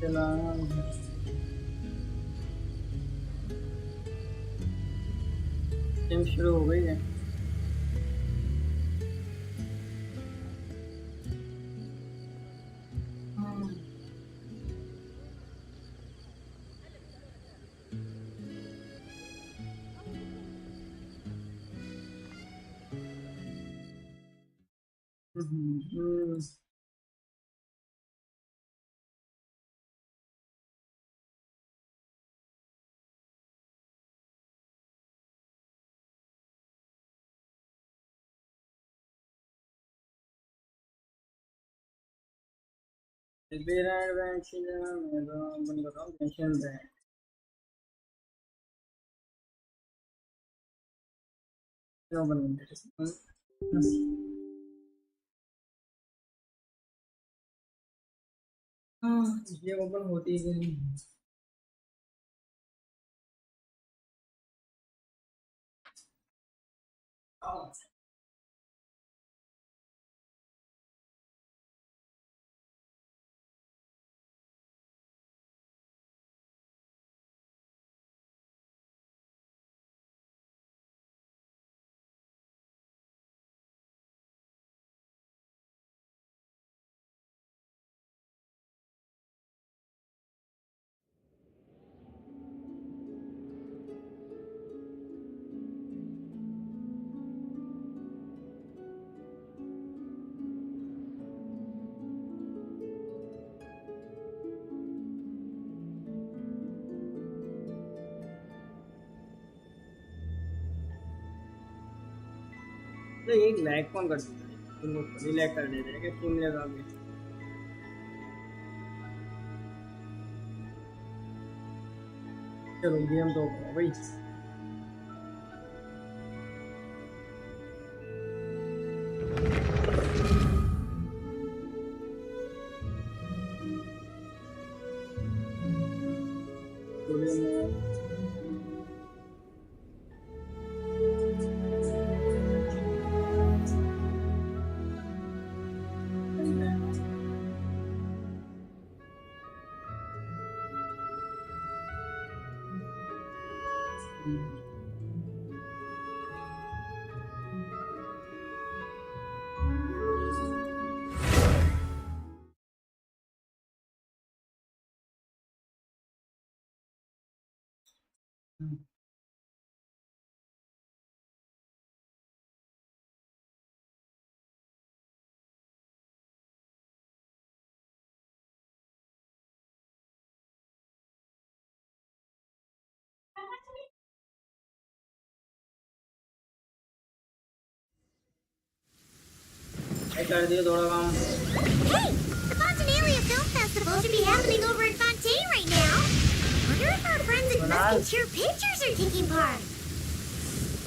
चला गेम शुरू हो गई है। ये ओपन होती ही नहीं। तो एक लैग कौन कर देता है? तुम लोग लैग कर देते हैं कि तुम लगा के चलो गेम तो भाई कर दिया थोड़ा काम। Hey, the Fontanalia Film Festival should be happening over in Fontaine right now. Wonder if our friends at Musketeer Pictures are taking part.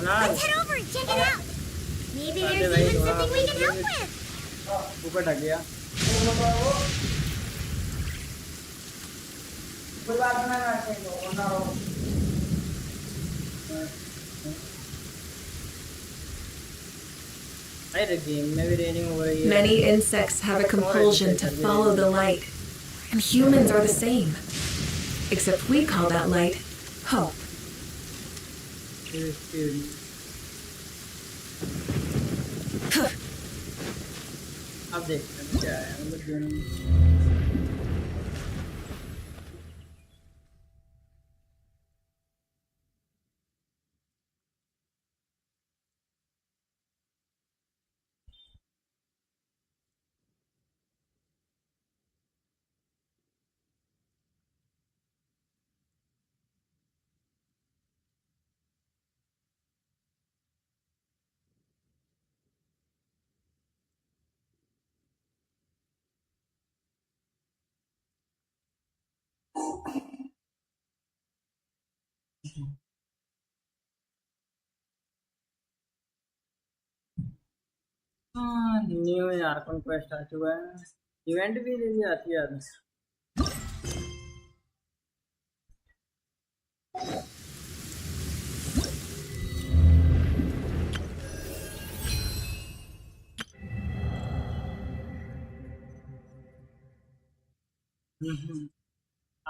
Let's head over and check it out. Maybe there's even something we can help with. ऊपर ढक गया। Many insects have a compulsion to follow the light, and humans are the same. Except we call that light hope. अब देखते हैं क्या है new यार conquest आ चुका है। इवेंट भी दे दिया आती यार।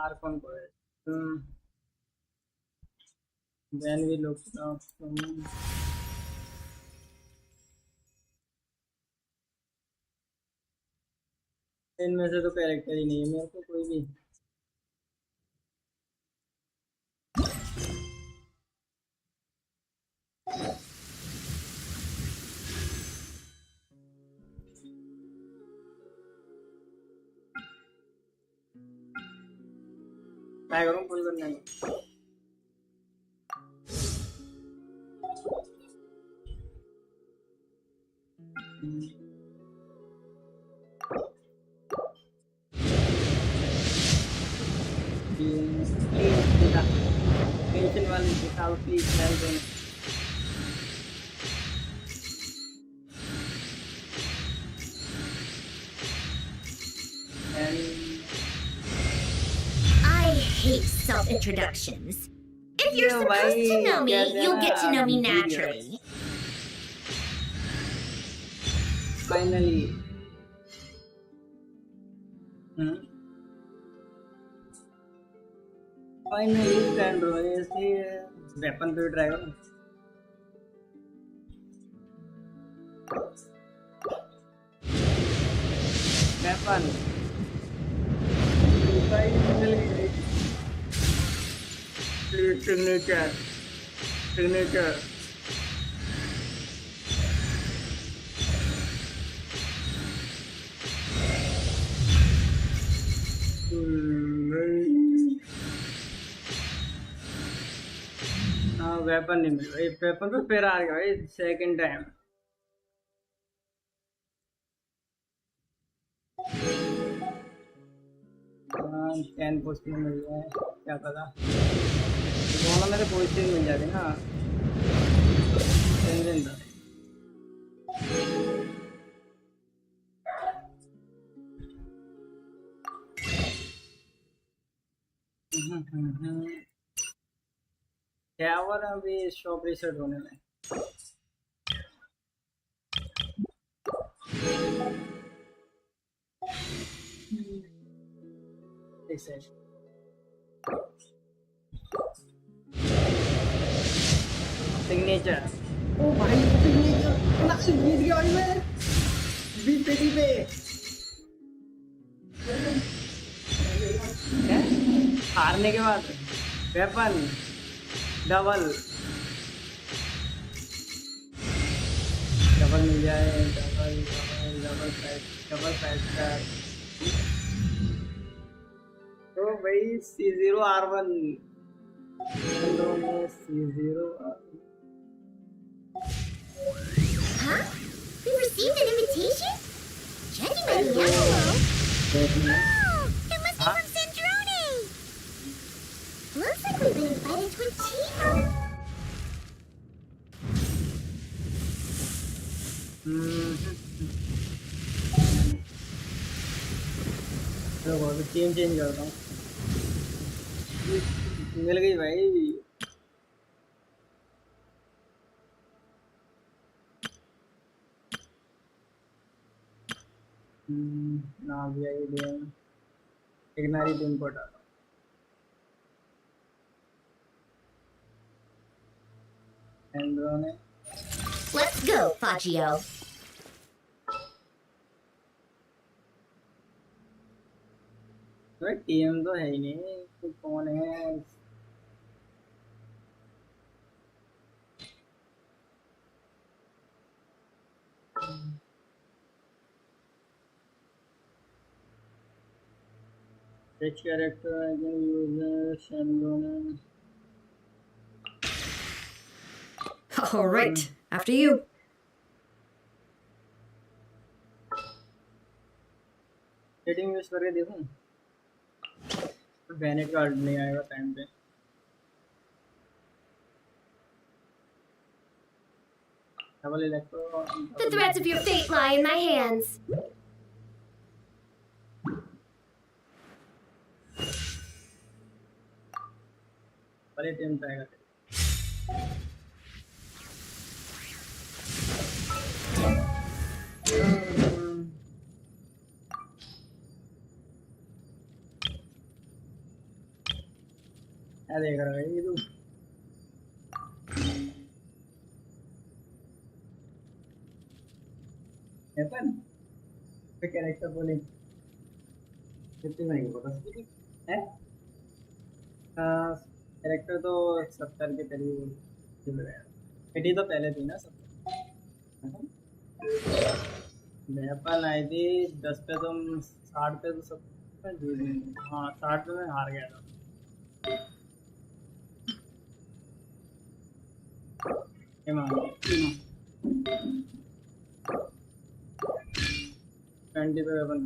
Archon quest. Then we look up इनमें से तो कैरेक्टर ही नहीं है मेरे को कोई भी। ट्राई करूँ पुल करने का। टेंशन वाली दिखाओ please सैंड्रोन। I hate self-introductions. If you're supposed to know me, you'll get to know me naturally. Finally. Finally, SANDRONE is here. Weapon पे try करो। Weapon। Signature। Signature। वेपन नहीं मिल रहा। वेपन पे फिर आ गया सेकंड टाइम। कैन पोस्ट में मिल जाए क्या पता। दोनों में तो पोस्ट मिल जाते ना। क्या हुआ था अभी शॉप रिसेट होने में। सिग्नेचर। ओ भाई सिग्नेचर ना जीत गया भाई मैं 20 पे। हारने के बाद वेपन डबल मिल जाए। डबल फाइव तो भाई C0R1 C0R1। Huh? We received an invitation? Judging by the envelope. Oh, it must be from Sandrone. Looks like we've been invited to a tea party. तो टीम चेंज करता हूँ। मिल गई भाई। ना भी आई एक नारी टीम को डाला। SANDRONE। Let's go, Fagio. तो टीम तो है ही नहीं तो कौन है। Which character I can use SANDRONE? All right, after you. Setting use करके देखूं। बैनेट कार्ड नहीं आएगा टाइम पे। Double electro. The threads of your fate lie in my hands. पहले टीम जाएगा। क्या देख रहा है ये तू? अपन पे कैरेक्टर बोले कितने महंगे पता है? कैरेक्टर तो 70 के करीब चल रहा है। पेटी तो पहले थी ना 70। वेपन आई थी 10 पे, तुम 60 पे तो सब जीत गए। हाँ 60 पे मैं हार गया था। ये मान 20 पे वेपन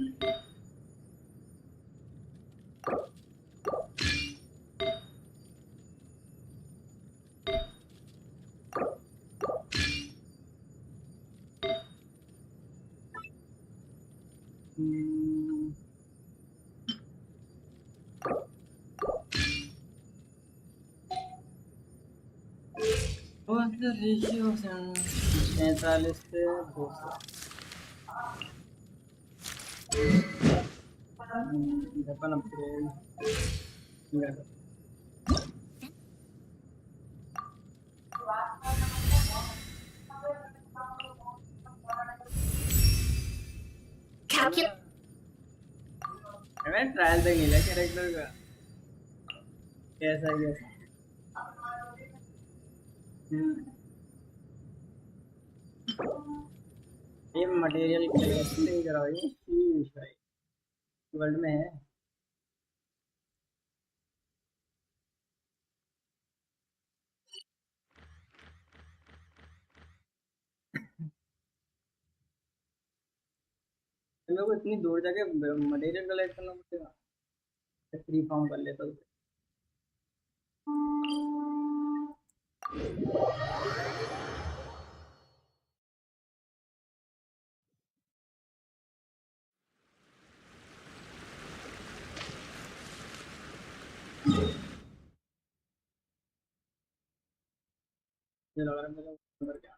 रेशियो 43 पे 200। वेपन अपग्रेड मैं ट्रायल तक मिला कैरेक्टर का कैसा कैसा। ये मटेरियल नहीं करा ये वर्ल्ड में है। मेरे को इतनी दूर जाके मटेरियल कलेक्ट करना पड़ेगा। फ्री फॉर्म कर लेता हूँ। ये लग रहा है मेरा ऊपर क्या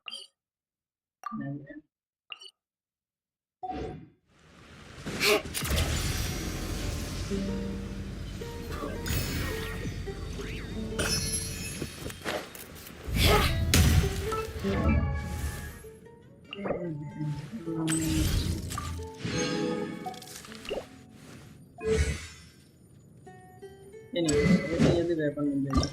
नहीं। ये नहीं ये भी वेपन मिल जाएगा।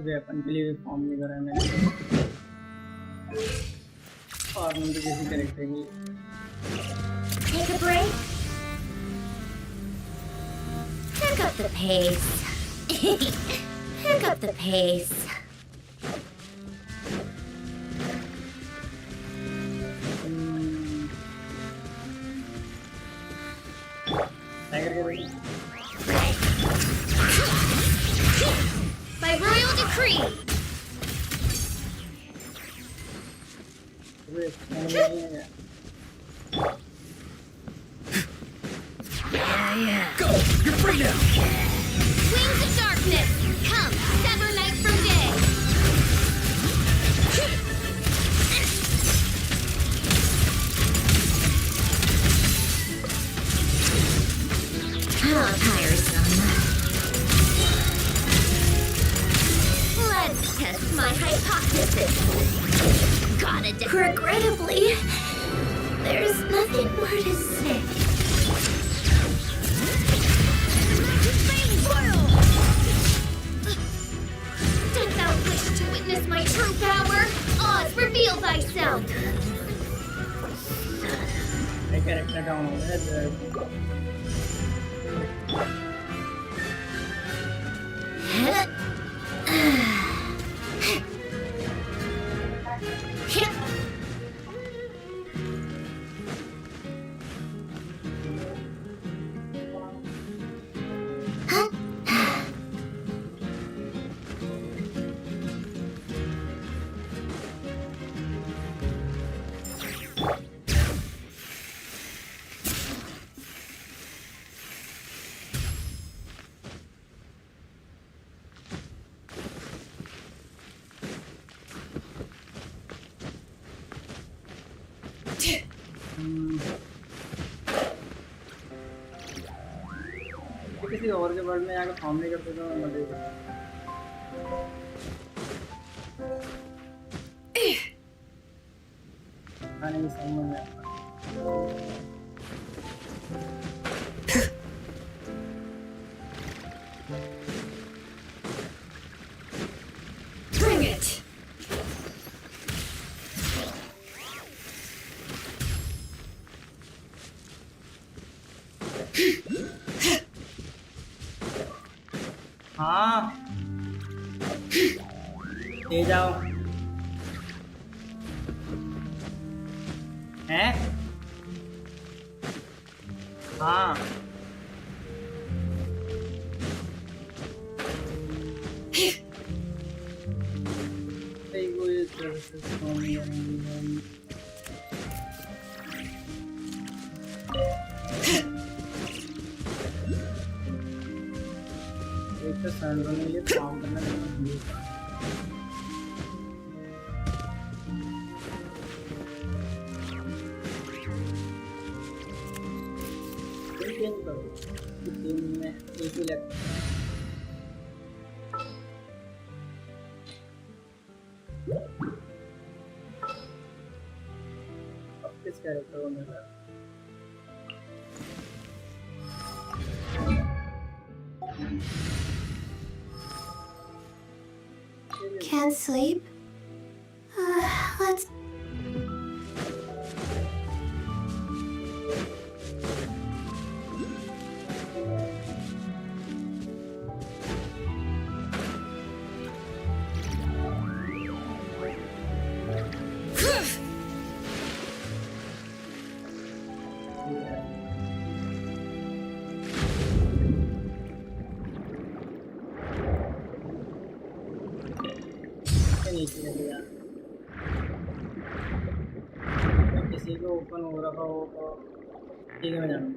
वेपन के लिए फॉर्म नहीं करा है मैंने। और मुझे किसी कैरेक्टर की Take a break. Pick up the pace. Pick up the pace. Tiger के भाई By royal decree. Go! You're free now! Wings of darkness, come, sever night from day. How tiresome. Let's test my hypothesis. Regrettably, there's nothing more to say. Dost thou wish to witness my true power? Oz, reveal thyself! Character down हो गया। और के world में जाकर form नहीं करते तो मैं मर गया। नहीं समझ में आता। Bring it! हाँ ले जाओ हैं। हाँ एक तो सैंड्रोन ने ये काम करना है। चेंज करो टीम में एक ही लगता है। अब किस कैरेक्टर को मिल रहा है? Can't sleep? Let's... नीचे चले जाना। किसी को ओपन हो रखा हो तो ठीक है मैं जानूँ।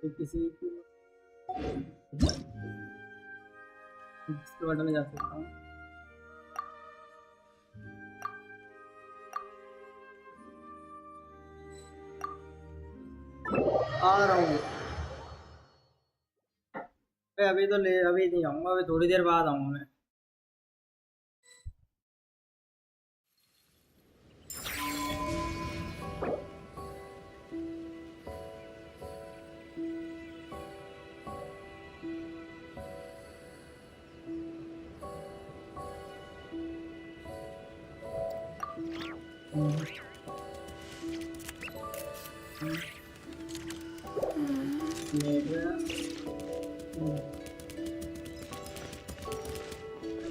तो किसी की इसके बटन में जा सकता हूँ। आ रहा हूँ अभी तो ले अभी नहीं आऊँगा, अभी थोड़ी देर बाद आऊँगा मैं।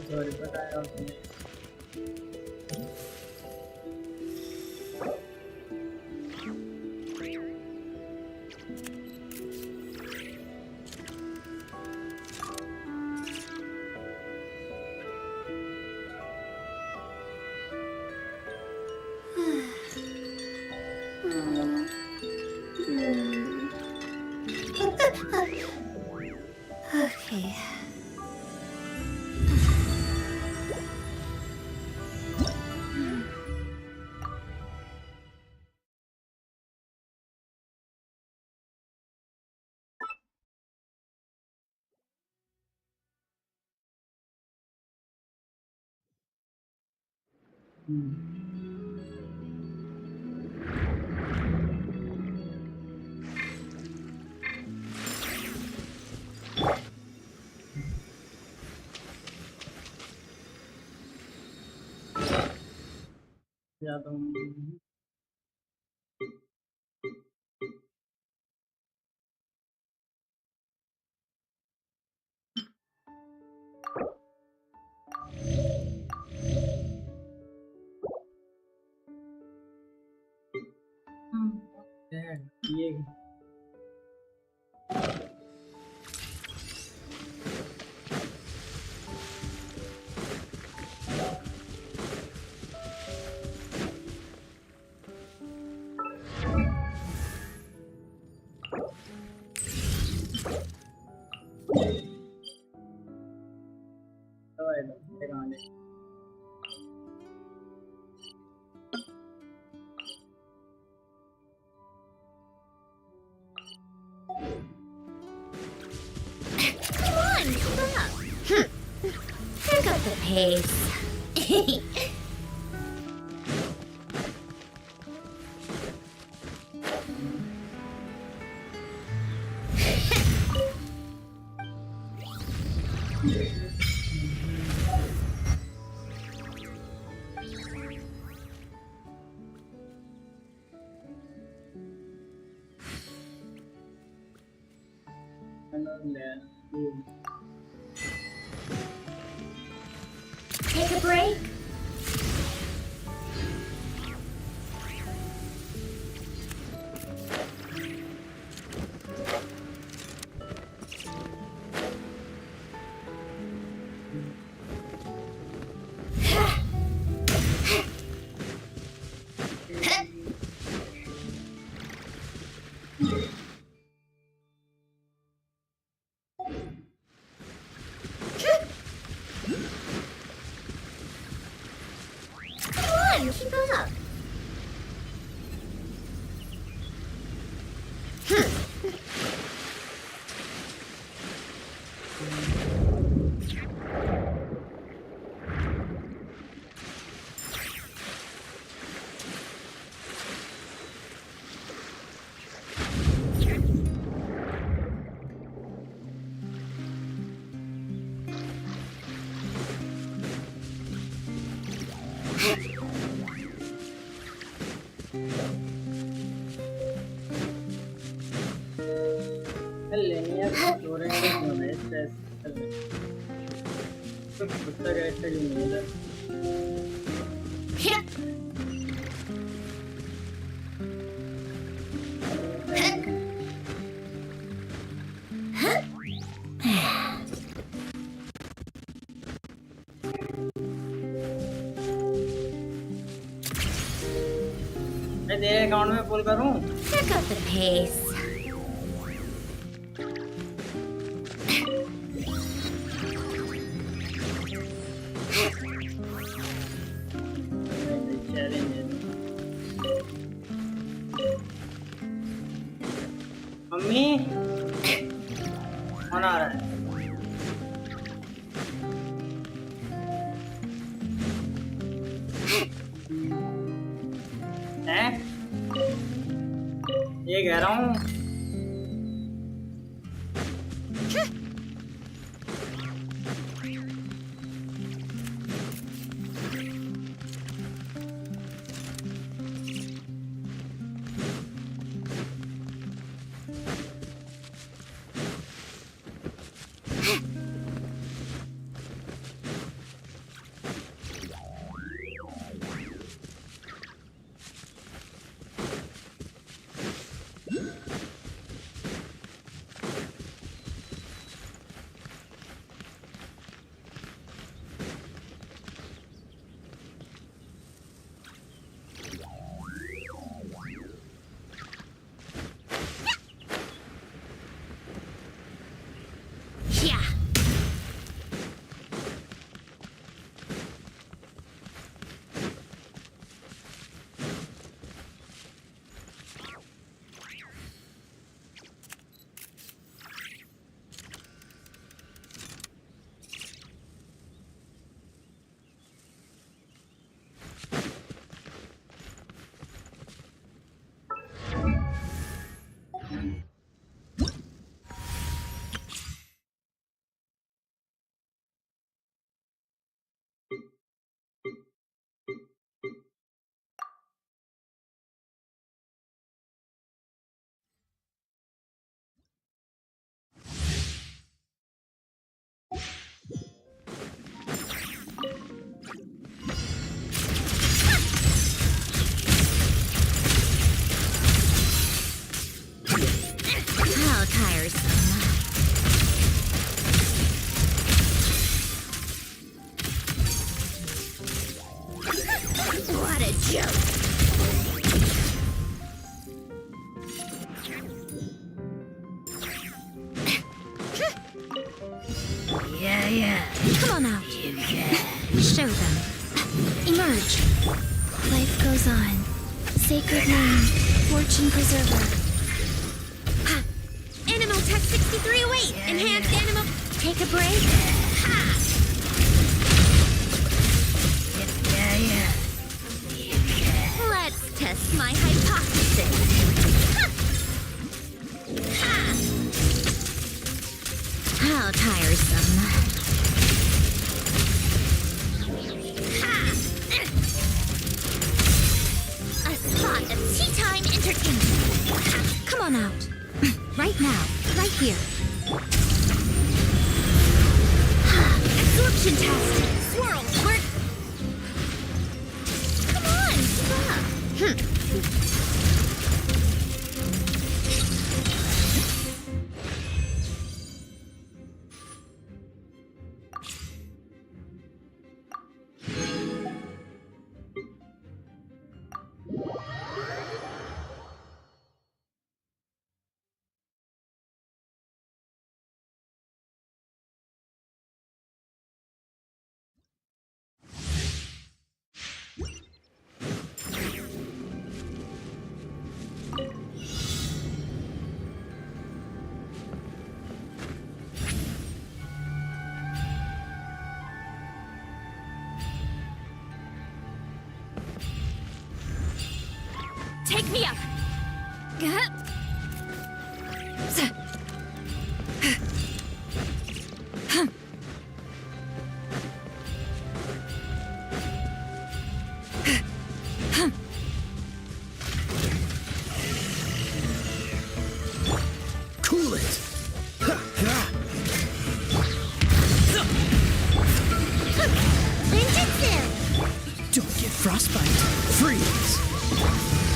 सॉरी बताया उसने। Okay. जाता हूँ। ये pace. Take a break. Come on, keep up. Yeah. मैं तेरे अकाउंट में पुल करूं? Pick up the pace. Mummy कौन आ रहा है? हैं? ये कह रहा हूँ Yeah. How tiresome. What a joke. Yeah. Come on out. You can. Show them. Emerge. Life goes on. Sacred name. Fortune preserver. Ha! Animal Tech 6308. Enhanced animal. Take a break. Ha! yeah. Let's test my hypothesis. Ha! How tiresome. Ha! A spot of tea time entertainment. Come on out. Right now. Right here. Absorption test. Swirl. Work. Come on. Stop. Take me up. Cool it! Ninjutsu. Don't get frostbite. Freeze!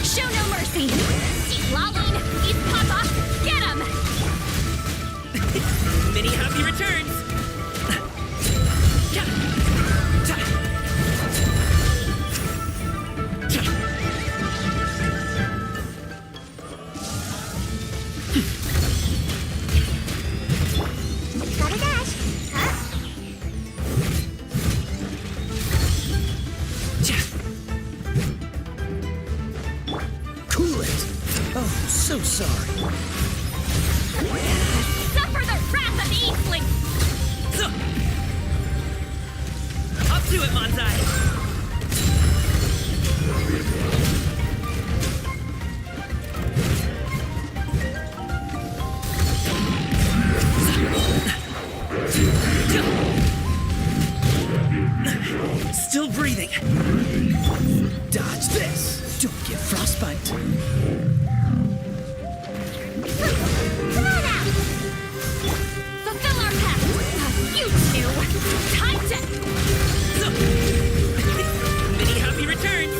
Show no mercy. CITLALI, East Papa, get him. Many happy returns! Gotta dash. Huh? Cool it! Oh, so sorry. Suffer the wrath of the Eastling. Up to it, Manzai! Still breathing. Dodge this. Don't get frostbite. Come on out. Fulfill our pact. You two. Time to. Many happy returns.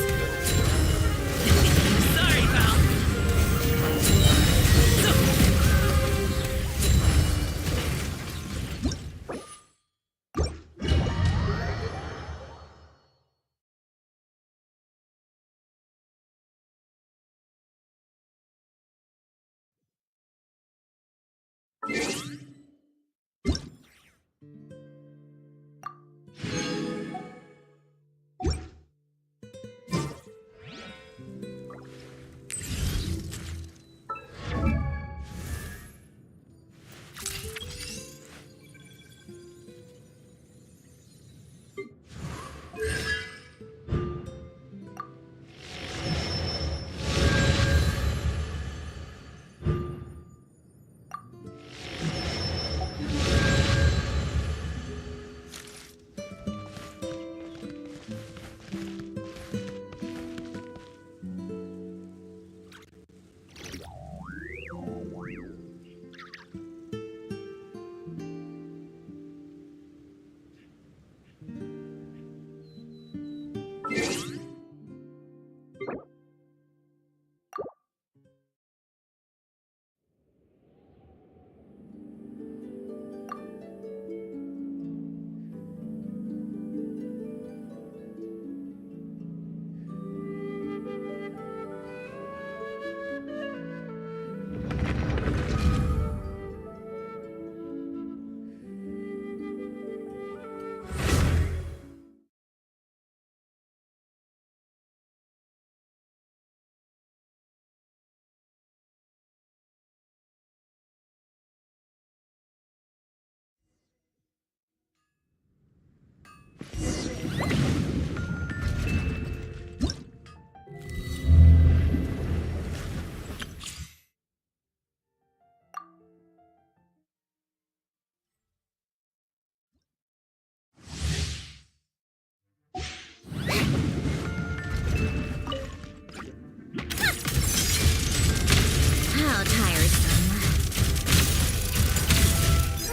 little tiresome.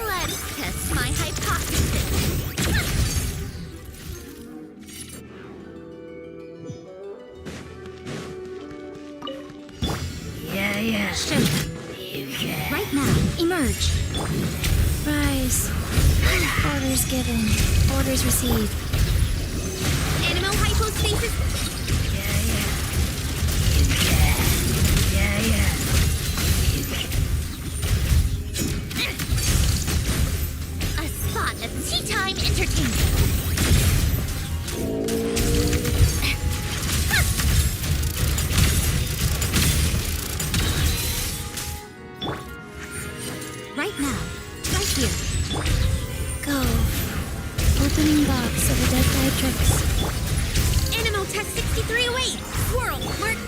Let's test my hypothesis. Yeah. Show. You can. Right now, emerge. Rise. Orders given. Orders received. Animo hypostasis. Yeah. You can. Yeah. A spot of tea time entertainment. Right now, right here. Go. Opening box of the Dead Tricks. Animo Tech 63 away. Swirl, mark.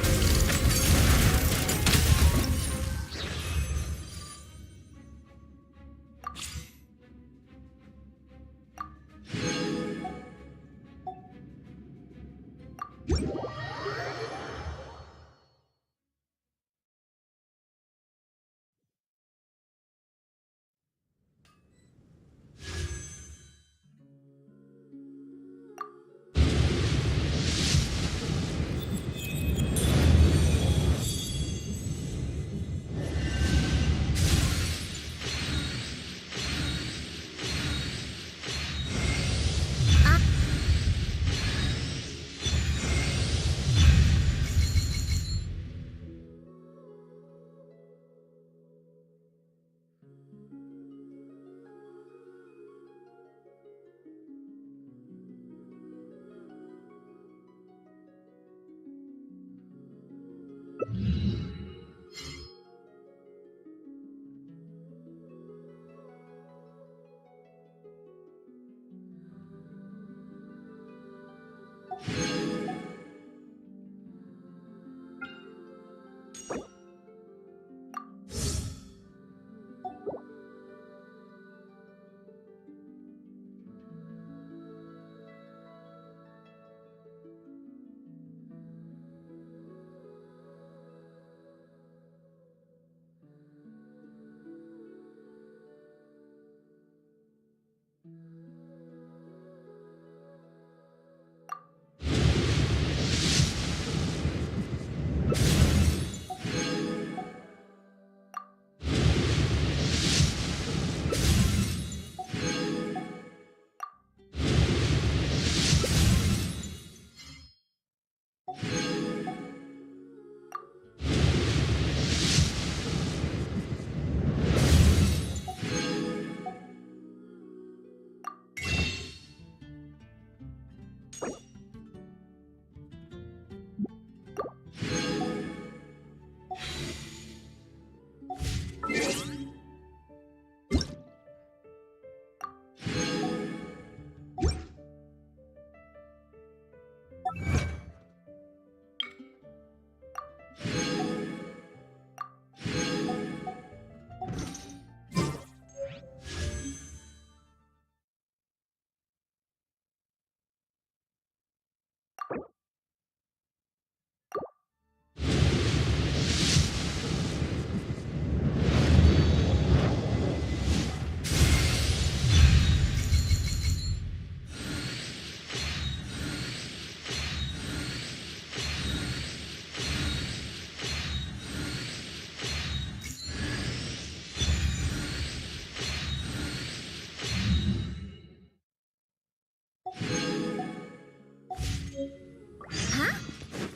Huh?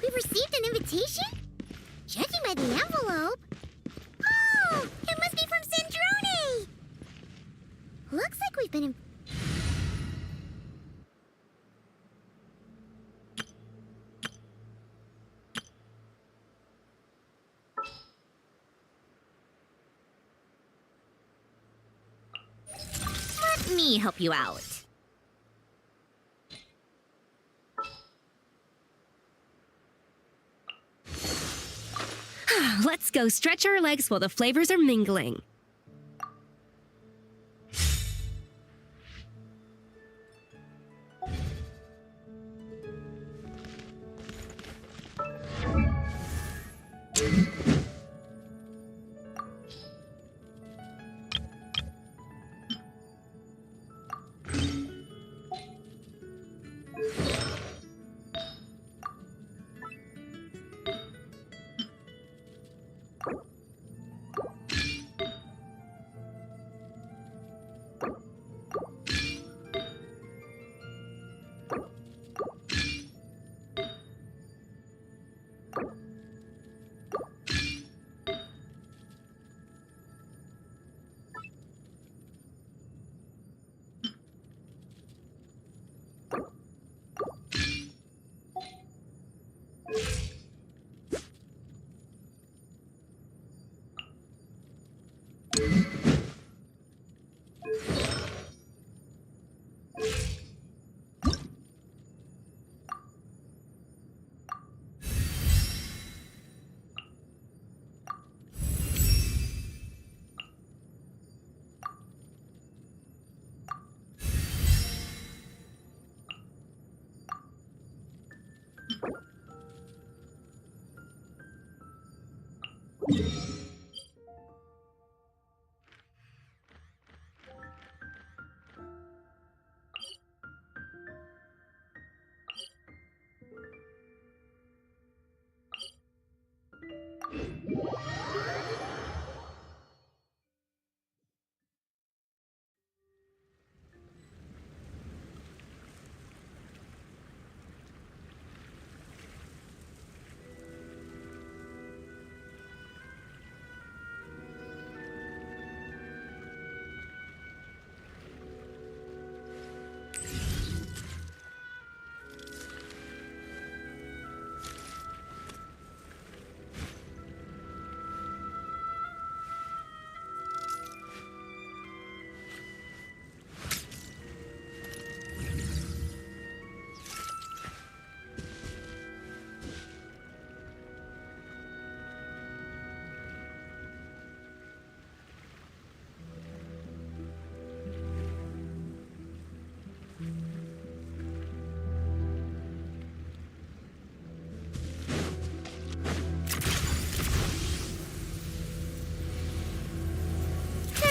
We received an invitation? Judging by the envelope. Oh, it must be from Sandrone! Looks like we've been Let me help you out. Let's go stretch our legs while the flavors are mingling.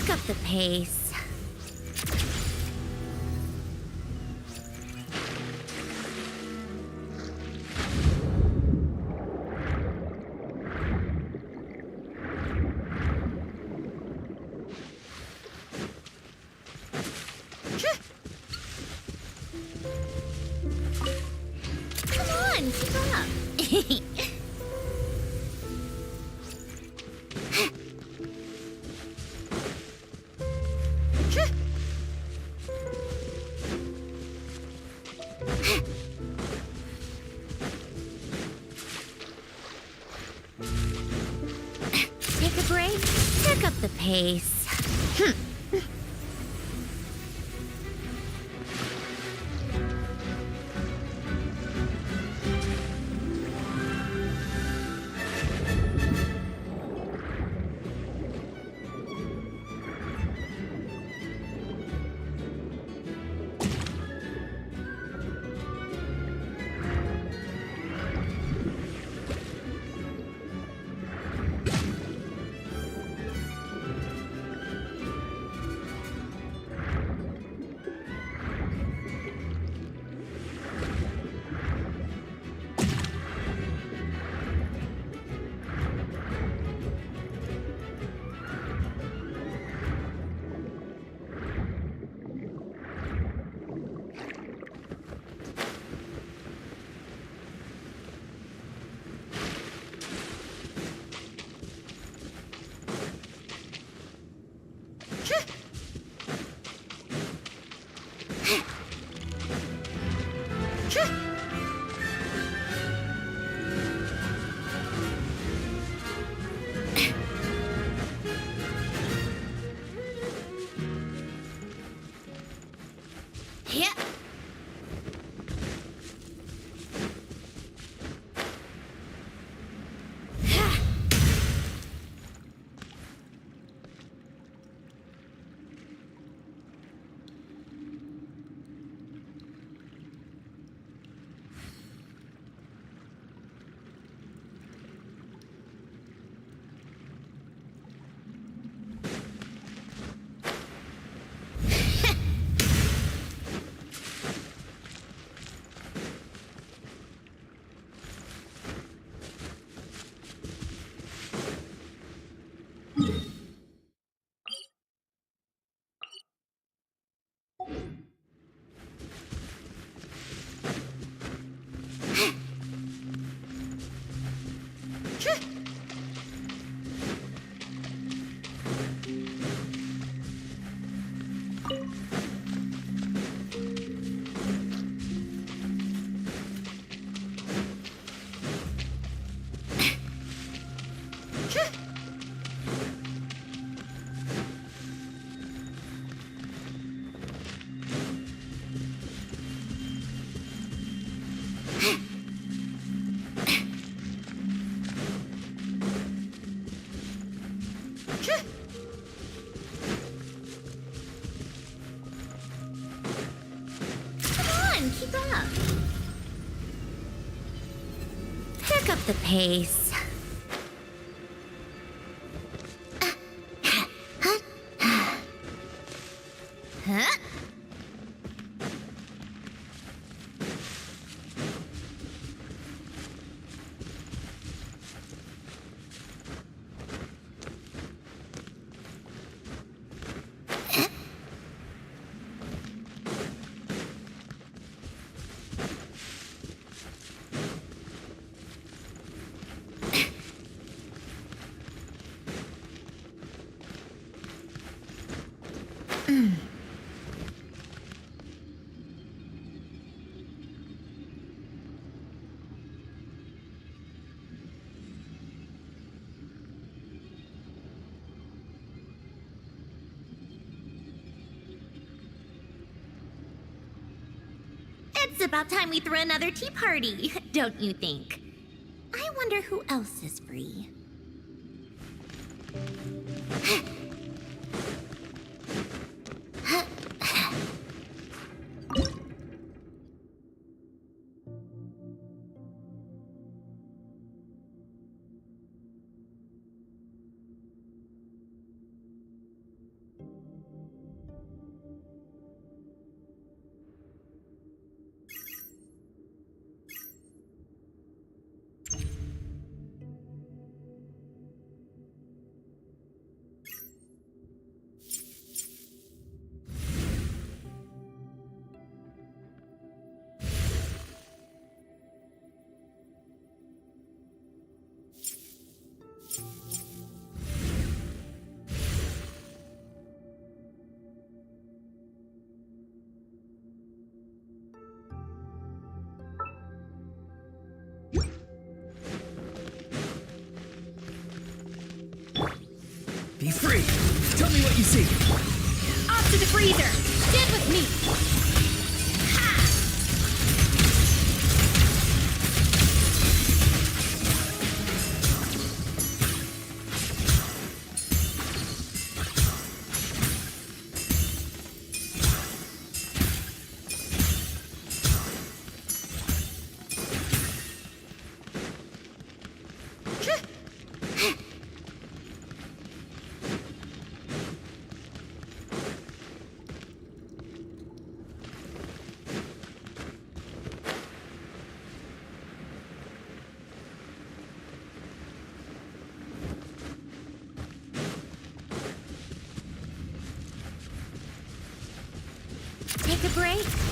Pick up the pace. Come on, keep up. Take a break, pick up the pace. Yeah. Keep up. Pick up the pace. Huh? It's about time we throw another tea party, don't you think? I wonder who else is free. Be free. Tell me what you see. Off to the freezer. Stand with me. Take a break.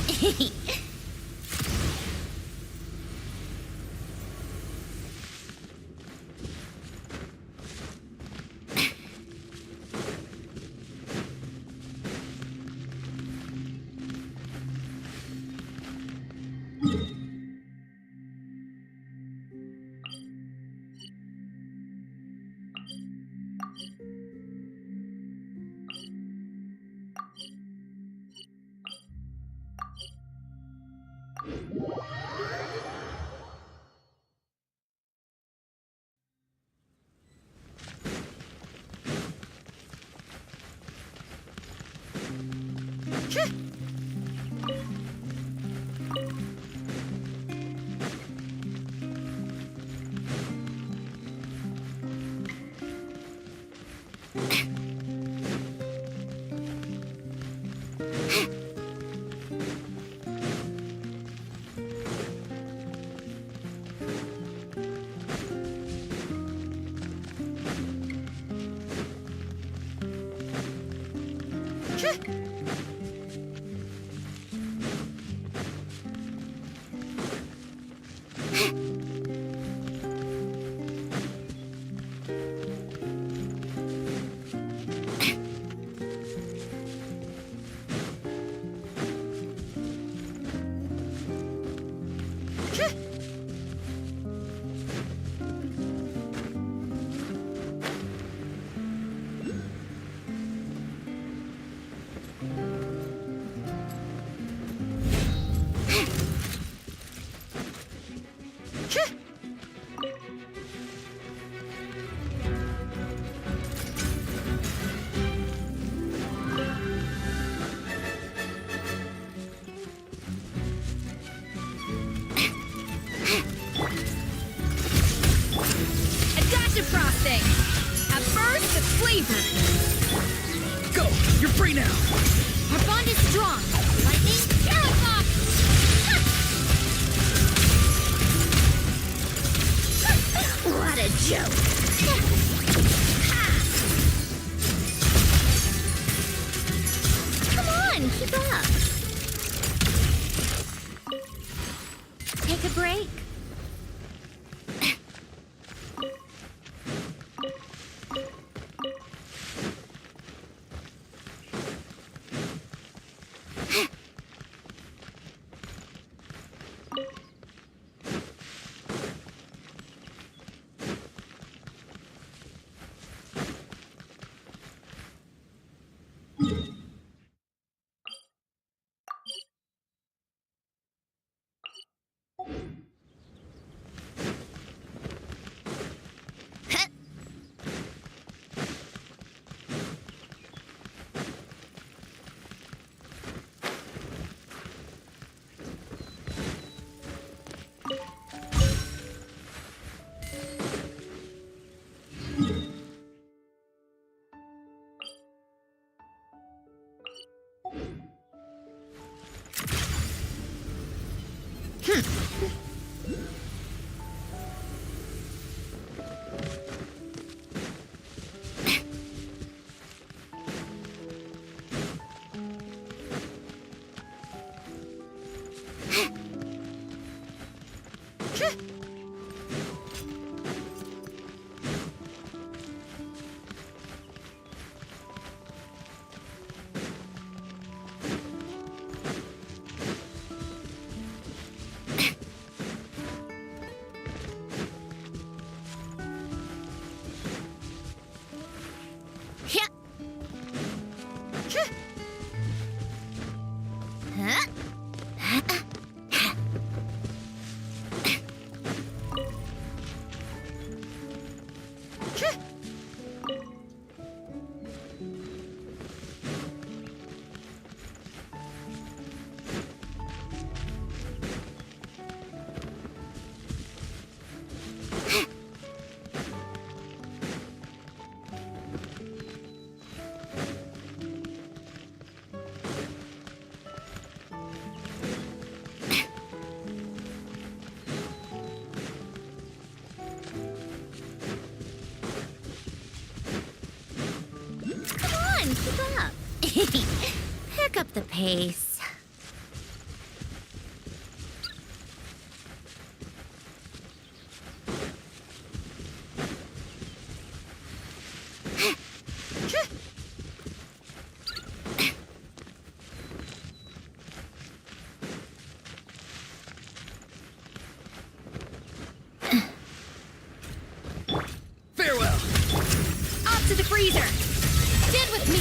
frosting. At first, the flavor. Go! You're free now! Our bond is strong. Lightning, Parafox! What a joke! Come on, keep up. Take a break. pick up the pace. Farewell. Up to the freezer. Stand with me.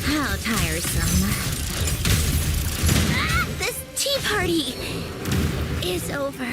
How tiresome. Ah, this tea party is over.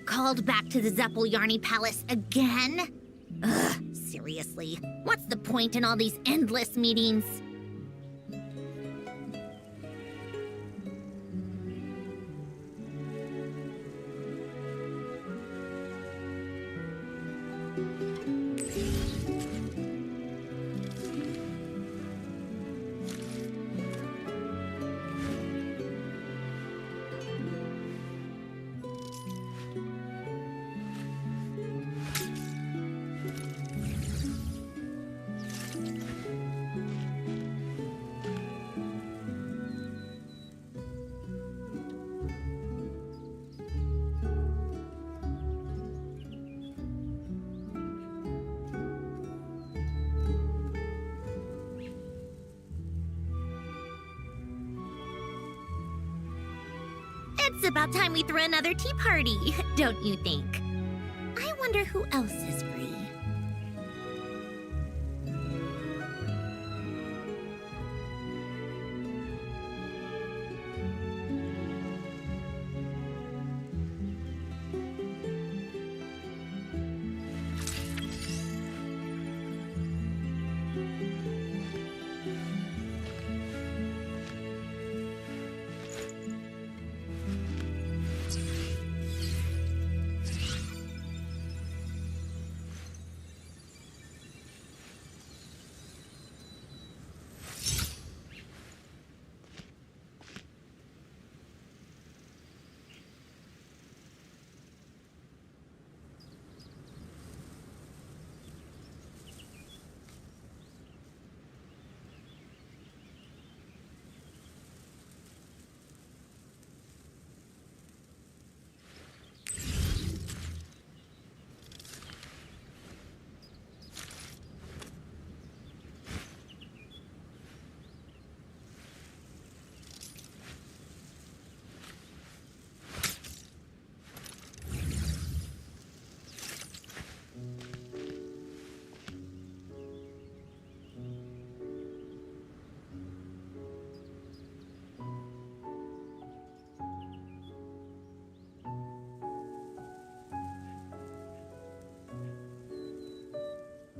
Called back to the Zeppeljärni Palace again? Ugh, seriously. What's the point in all these endless meetings? It's about time we throw another tea party, don't you think? I wonder who else is free.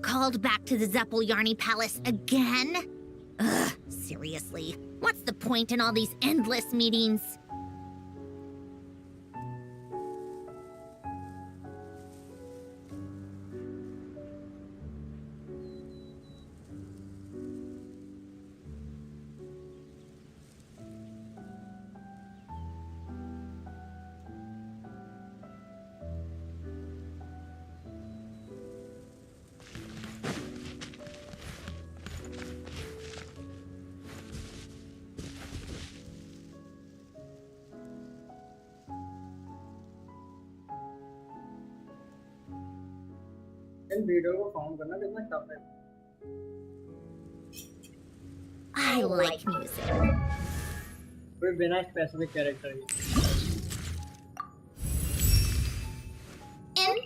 Called back to the Zeppeljärni Palace again? Ugh, seriously. What's the point in all these endless meetings? In video को found करना कितना tough है। I like music. कोई बिना specific character के। In.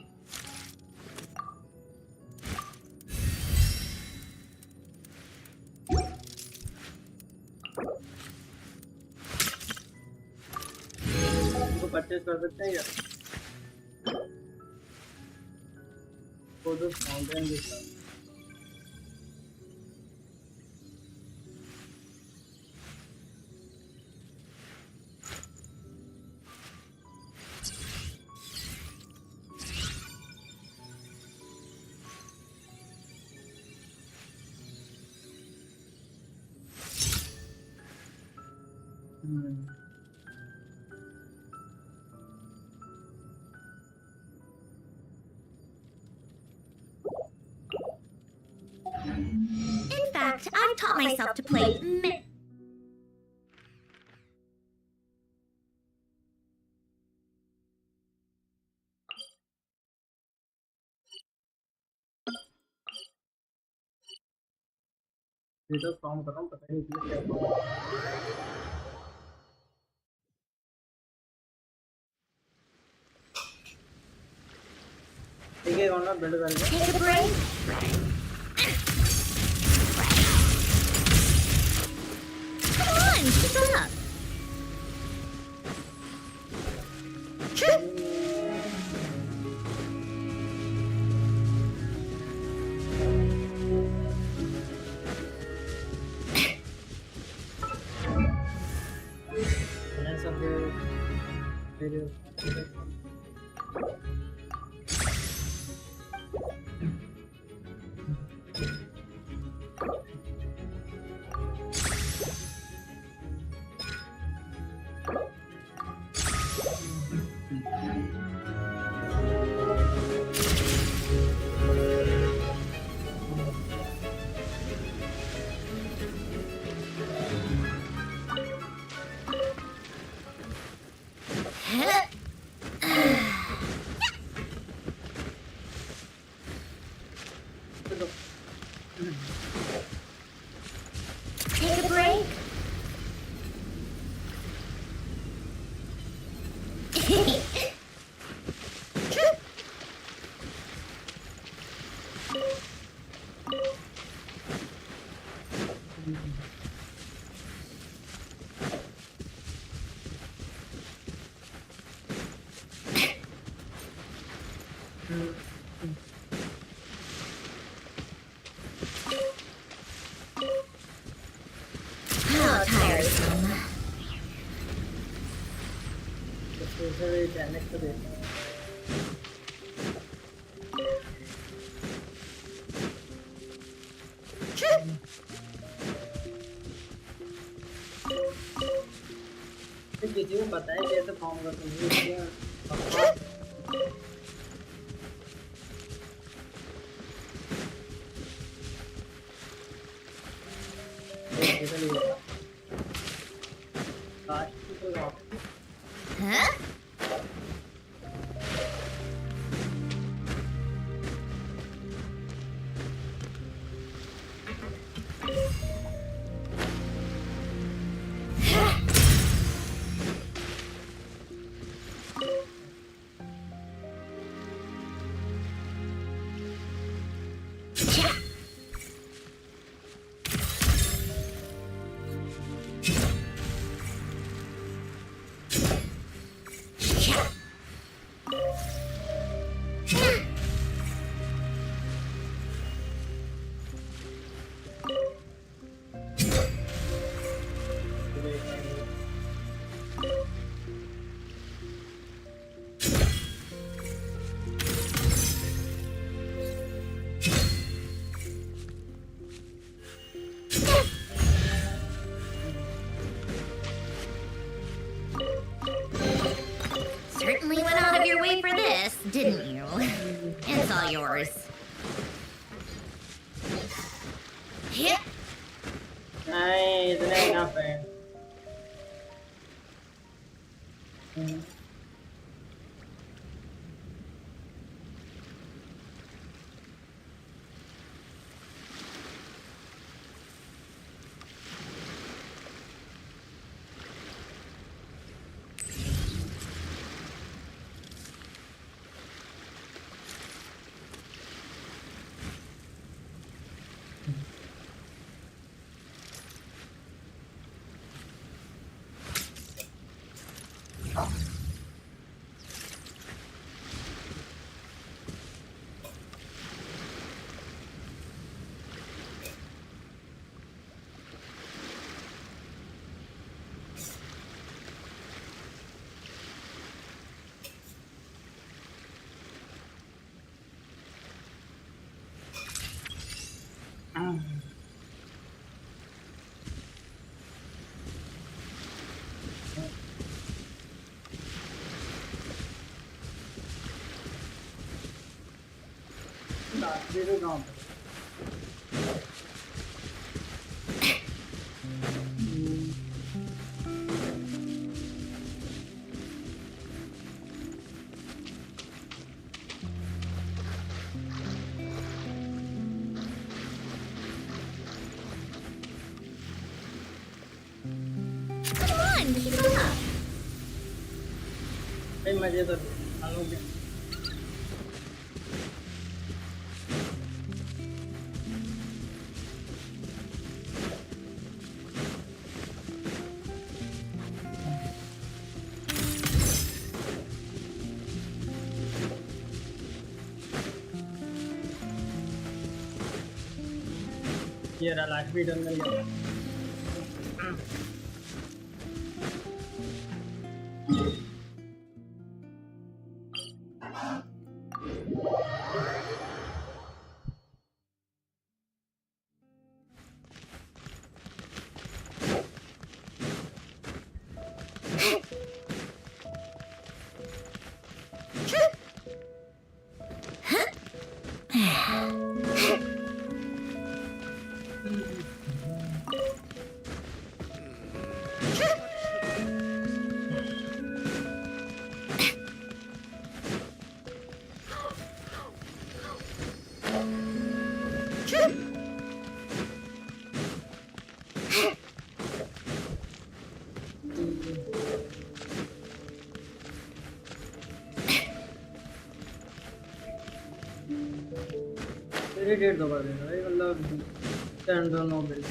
इसको purchase कर सकते हैं क्या? वो तो फाउंटेन दिखता है। In fact, I've taught myself to play ये तो फाउंड कर रहा हूँ, पता नहीं इसमें क्या है। ठीक है, कौन ना बिल्ड करके। Take a break. Come on, keep up. Next तो देखते हैं। किसी को पता है कैसे फॉर्म करते हैं? Huh? Certainly went out of your way for this, didn't you? It's all yours. Yeah. नहीं इतना enough है। जीरो गाँव पे Come on, keep it up. भाई मजे तो आलू के ये रहा लास्ट भी डन गया। इरिटेट तो कर देगा भाई मतलब सैंड्रोन नो बिल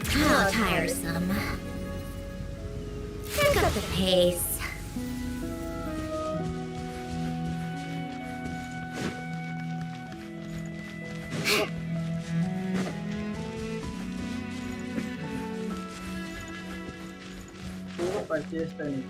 How tiresome. Pick up the pace. पूरा परचेज करनी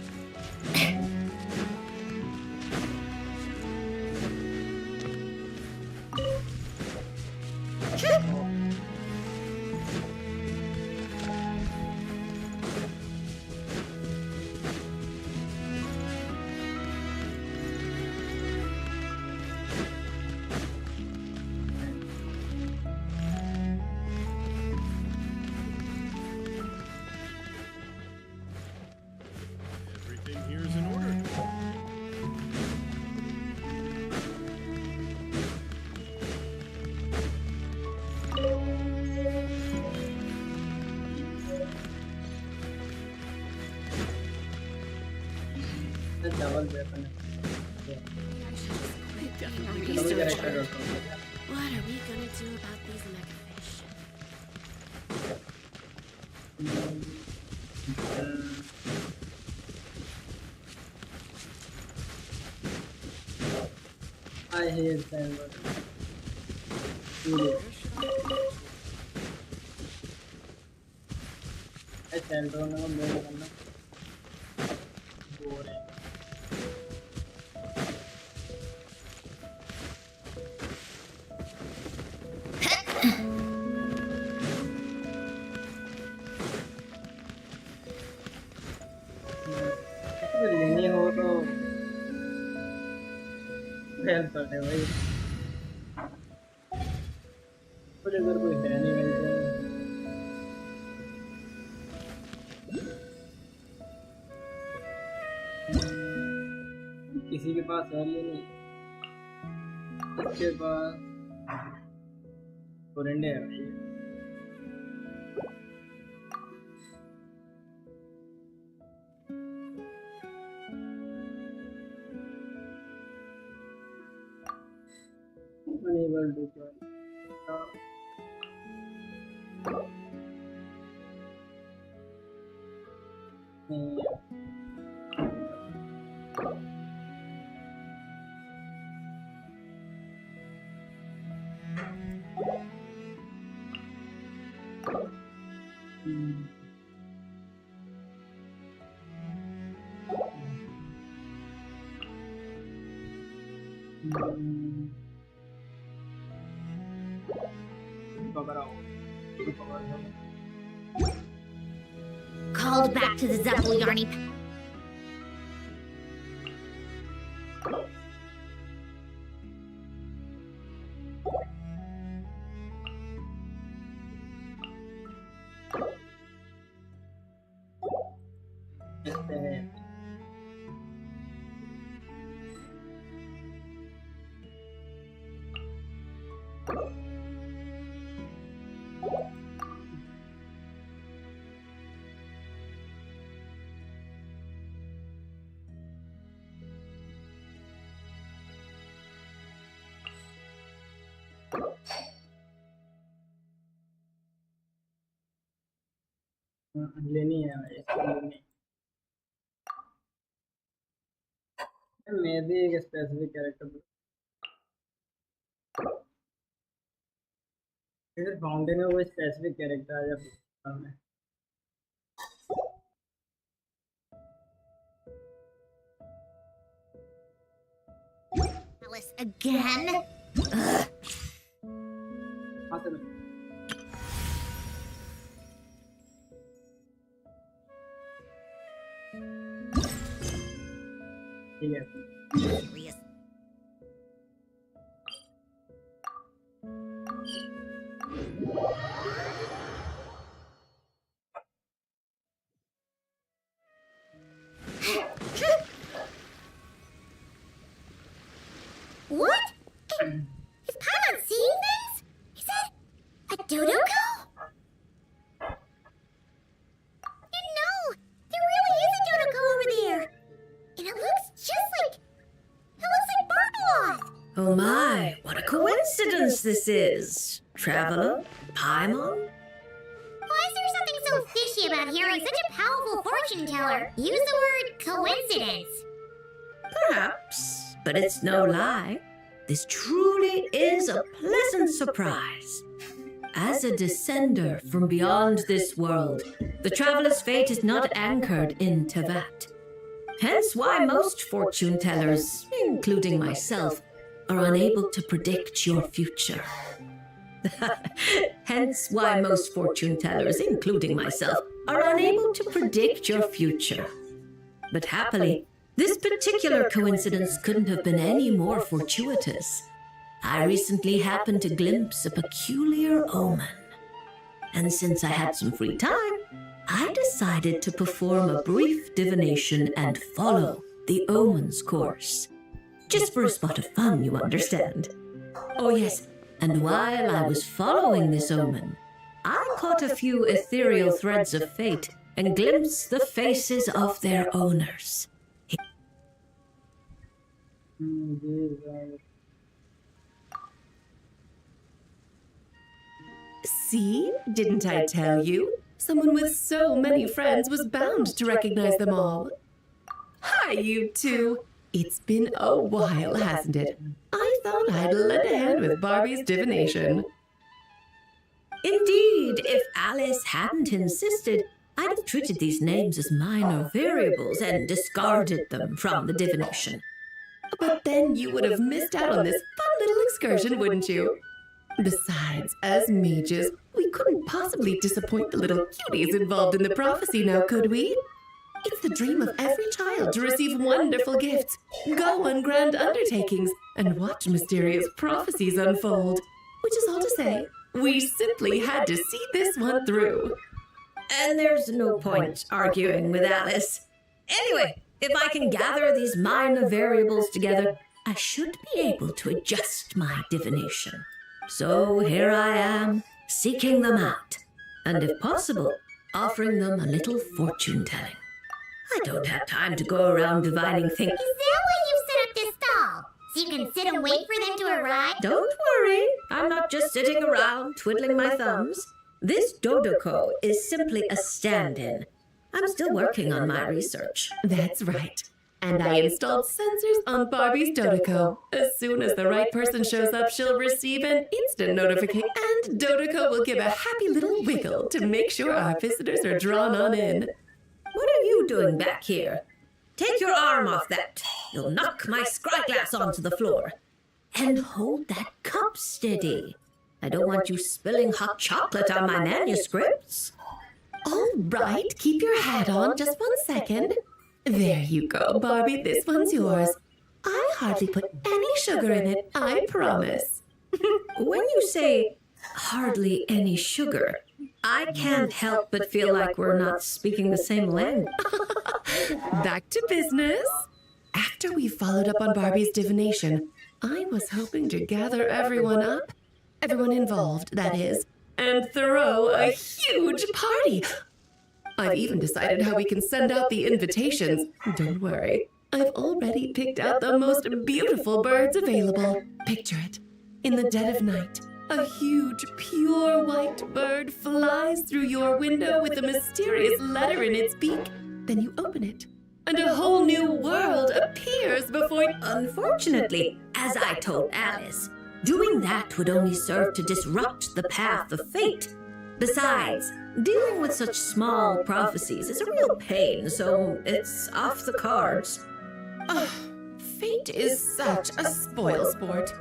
Everything here is in order. Double weapon Definitely double research. Character What are we gonna do about these megafish? I hate Sandrone. I Sandrone को mail करना boring लेनी हो तो help कर दे भाई मुझे अगर कोई है नहीं मेरे को किसी के पास है ये नहीं इसके पास फोरेंडे है भाई unable to join Called back to the Zeppel Yarny. लेनी है इसको लेनी मैं भी एक स्पेसिफिक कैरेक्टर इधर फाउंटेन में वो स्पेसिफिक कैरेक्टर आ जाता है Alice again? हाँ सर ठीक है Serious. Oh my, what a coincidence this is. Traveler, Paimon? Why is there something so fishy about hearing such a powerful fortune teller use the word coincidence? Perhaps, but it's no lie. This truly is a pleasant surprise. As a descender from beyond this world, the traveler's fate is not anchored in Tevat. Hence why most fortune tellers, including myself, are unable to predict your future. Hence why most fortune tellers, including myself, are unable to predict your future. But happily, this particular coincidence couldn't have been any more fortuitous. I recently happened to glimpse a peculiar omen. And since I had some free time, I decided to perform a brief divination and follow the omen's course. Just for a spot of fun, you understand. Oh yes, and while I was following this omen, I caught a few ethereal threads of fate and glimpsed the faces of their owners. See? Didn't I tell you? Someone with so many friends was bound to recognize them all. Hi, you two. It's been a while, hasn't it? I thought I'd lend a hand with Barbie's divination. Indeed, if Alice hadn't insisted, I'd have treated these names as minor variables and discarded them from the divination. But then you would have missed out on this fun little excursion, wouldn't you? Besides, as mages, we couldn't possibly disappoint the little cuties involved in the prophecy now, could we? It's the dream of every child to receive wonderful gifts, go on grand undertakings, and watch mysterious prophecies unfold. Which is all to say, we simply had to see this one through. And there's no point arguing with Alice. Anyway, if I can gather these minor variables together, I should be able to adjust my divination. So here I am, seeking them out, and if possible, offering them a little fortune-telling. I don't have time to go around divining things. Is that why you set up this stall? So you can sit and wait for them to arrive? Don't worry, I'm not just sitting around twiddling my thumbs. This Dodoko is simply a stand-in. I'm still working on my research. That's right. And I installed sensors on Barbie's Dodoko. As soon as the right person shows up, she'll receive an instant notification, and Dodoko will give a happy little wiggle to make sure our visitors are drawn on in. What are you doing back here? Take your arm off that. You'll knock my scryglass onto the floor. And hold that cup steady. I don't want you spilling hot chocolate on my manuscripts. All right, keep your hat on just 1 second. There you go, Barbie, this one's yours. I hardly put any sugar in it, I promise. When you say hardly any sugar, I can't help but feel like we're not speaking the same language. Back to business. After we followed up on Barbie's divination, I was hoping to gather everyone up, everyone involved, that is, and throw a huge party. I've even decided how we can send out the invitations. Don't worry, I've already picked out the most beautiful birds available. Picture it. In the dead of night, a huge, pure white bird flies through your window with a mysterious letter in its beak. Then you open it, and a whole new world appears before you. Unfortunately, as I told Alice, doing that would only serve to disrupt the path of fate. Besides, dealing with such small prophecies is a real pain, so it's off the cards. Fate is such a spoilsport.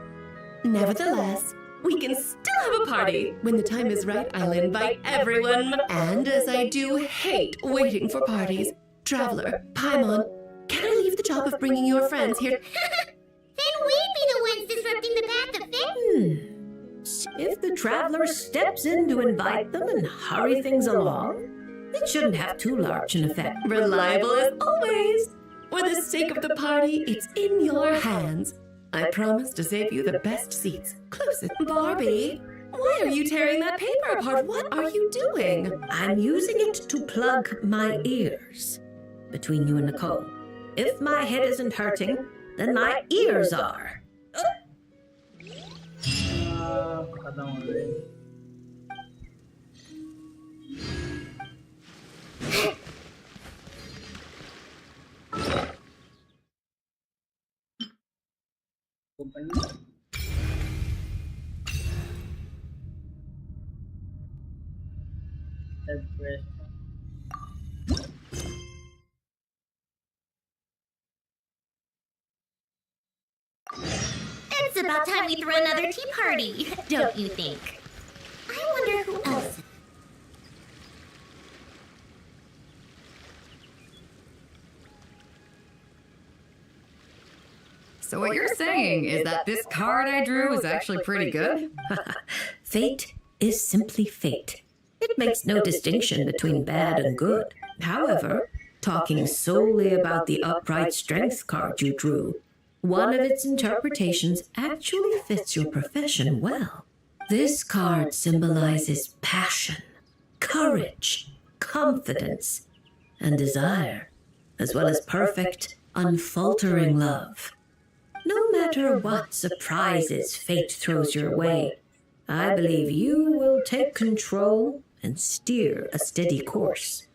Nevertheless, we can still have a party. When the time is right, I'll invite everyone. And as I do hate waiting for parties, Traveler, Paimon, can I leave the job of bringing your friends here? Then we'd be the ones disrupting the path of fate. If the traveler steps in to invite them and hurry things along, it shouldn't have too large an effect. Reliable as always. For the sake of the party, it's in your hands. I promise to save you the best seats. Closest. Barbie, why are you tearing that paper apart? What are you doing? I'm using it to plug my ears. Between you and Nicole, if my head isn't hurting, then my ears are. खत्म हो गए। It's about time we threw another tea party, don't you think? I wonder who else. So what you're saying is that this card I drew is actually pretty good? Fate is simply fate. It makes no distinction between bad and good. However, talking solely about the upright strength card you drew, one of its interpretations actually fits your profession well. This card symbolizes passion, courage, confidence, and desire, as well as perfect, unfaltering love. No matter what surprises fate throws your way, I believe you will take control and steer a steady course.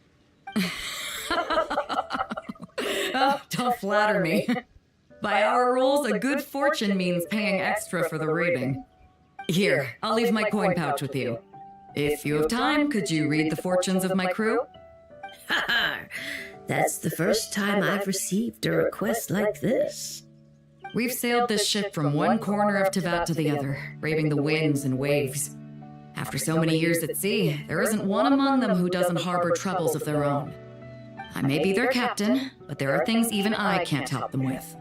Oh, don't flatter me. By our rules, a good fortune means paying extra for the reading. Here, I'll leave my coin pouch with you. If you have time, could you read the fortunes of my crew? Haha, that's the first time I've received a request like this. We've sailed this ship from one corner of Teyvat to the other, braving the winds and waves. After so many years at sea, there isn't one among them who doesn't harbor troubles of their own. I may be their captain, but there are things even I can't help them with.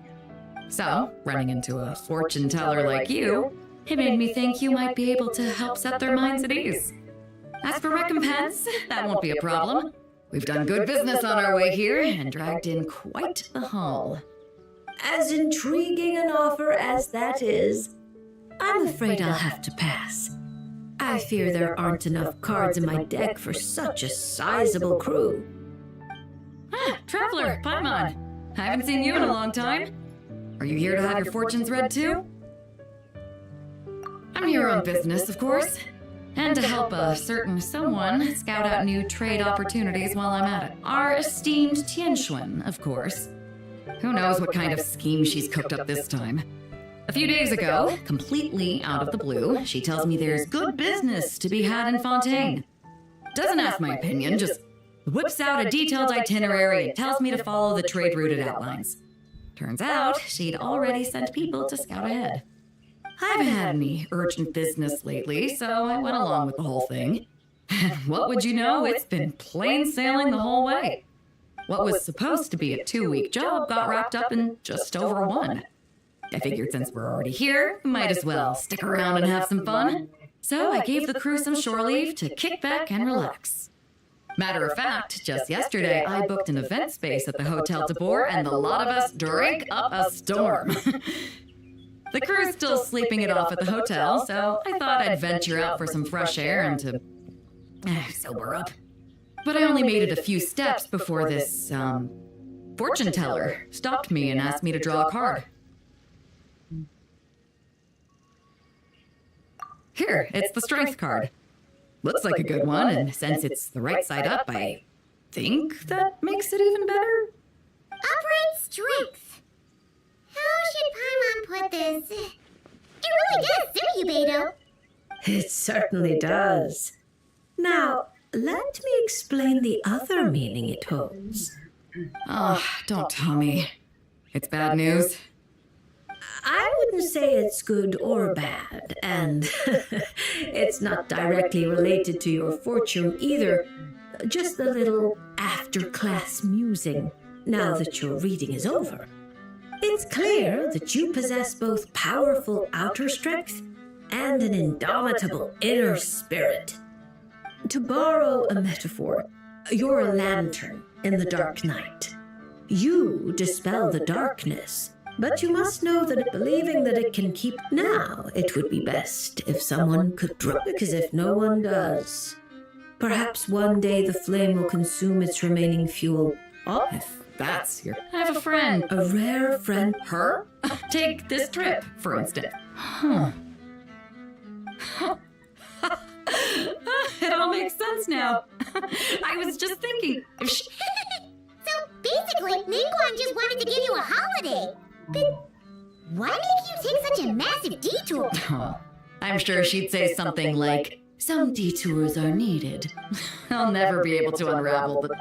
So, running into a fortune teller like you, it made me think you might be able to help set their minds at ease. As for recompense, that won't be a problem. We've done good business on our way here and dragged in quite the haul. As intriguing an offer as that is, I'm afraid I'll have to pass. I fear there aren't enough cards in my deck for such a sizable crew. Ah, Traveler, Paimon. I haven't seen you in a long time. Are you here to have your fortunes read too? I'm here on business, of course. And to help a certain someone scout out new trade opportunities while I'm at it. Our esteemed Tianxuan, of course. Who knows what kind of scheme she's cooked up this time. A few days ago, completely out of the blue, she tells me there's good business to be had in Fontaine. Doesn't ask my opinion, just whips out a detailed itinerary and tells me to follow the trade route it outlines. Turns out, she'd already sent people to scout ahead. I haven't had any urgent business lately, so I went along with the whole thing. And what would you know, it's been plain sailing the whole way. What was supposed to be a 2-week job got wrapped up in just over 1. I figured since we're already here, we might as well stick around and have some fun. So I gave the crew some shore leave to kick back and relax. Matter of fact, just yesterday I booked an event space at the Hotel de Boer and the lot of us drank up a storm. The crew's still sleeping it off at the hotel, so I thought I'd venture out for some fresh air and to sober up. But I only made it a few steps before this, fortune teller stopped me and asked me to draw a card. Here, it's the strength card. Looks like a good one, and since it's the right side up, I think that makes it even better. Upright strength. How should Paimon put this? It really does suit you, Beto. It certainly does. Now, let me explain the other meaning it holds. Oh, don't tell me. It's bad news. I wouldn't say it's good or bad, and it's not directly related to your fortune either. Just a little after-class musing, now that your reading is over. It's clear that you possess both powerful outer strength and an indomitable inner spirit. To borrow a metaphor, you're a lantern in the dark night. You dispel the darkness, but you must know that believing that it can keep now, it would be best if someone could drop it, as if no one does. Perhaps one day the flame will consume its remaining fuel. Oh, If that's your... I have a friend. a rare friend. Her? Take this trip, for instance. Huh. It all makes sense now. I was just thinking. So basically, Mingguan just wanted to give you a holiday. But why make you take such a massive detour? Oh, I'm sure she'd say something like, "Some detours are needed." I'll never be able to unravel the.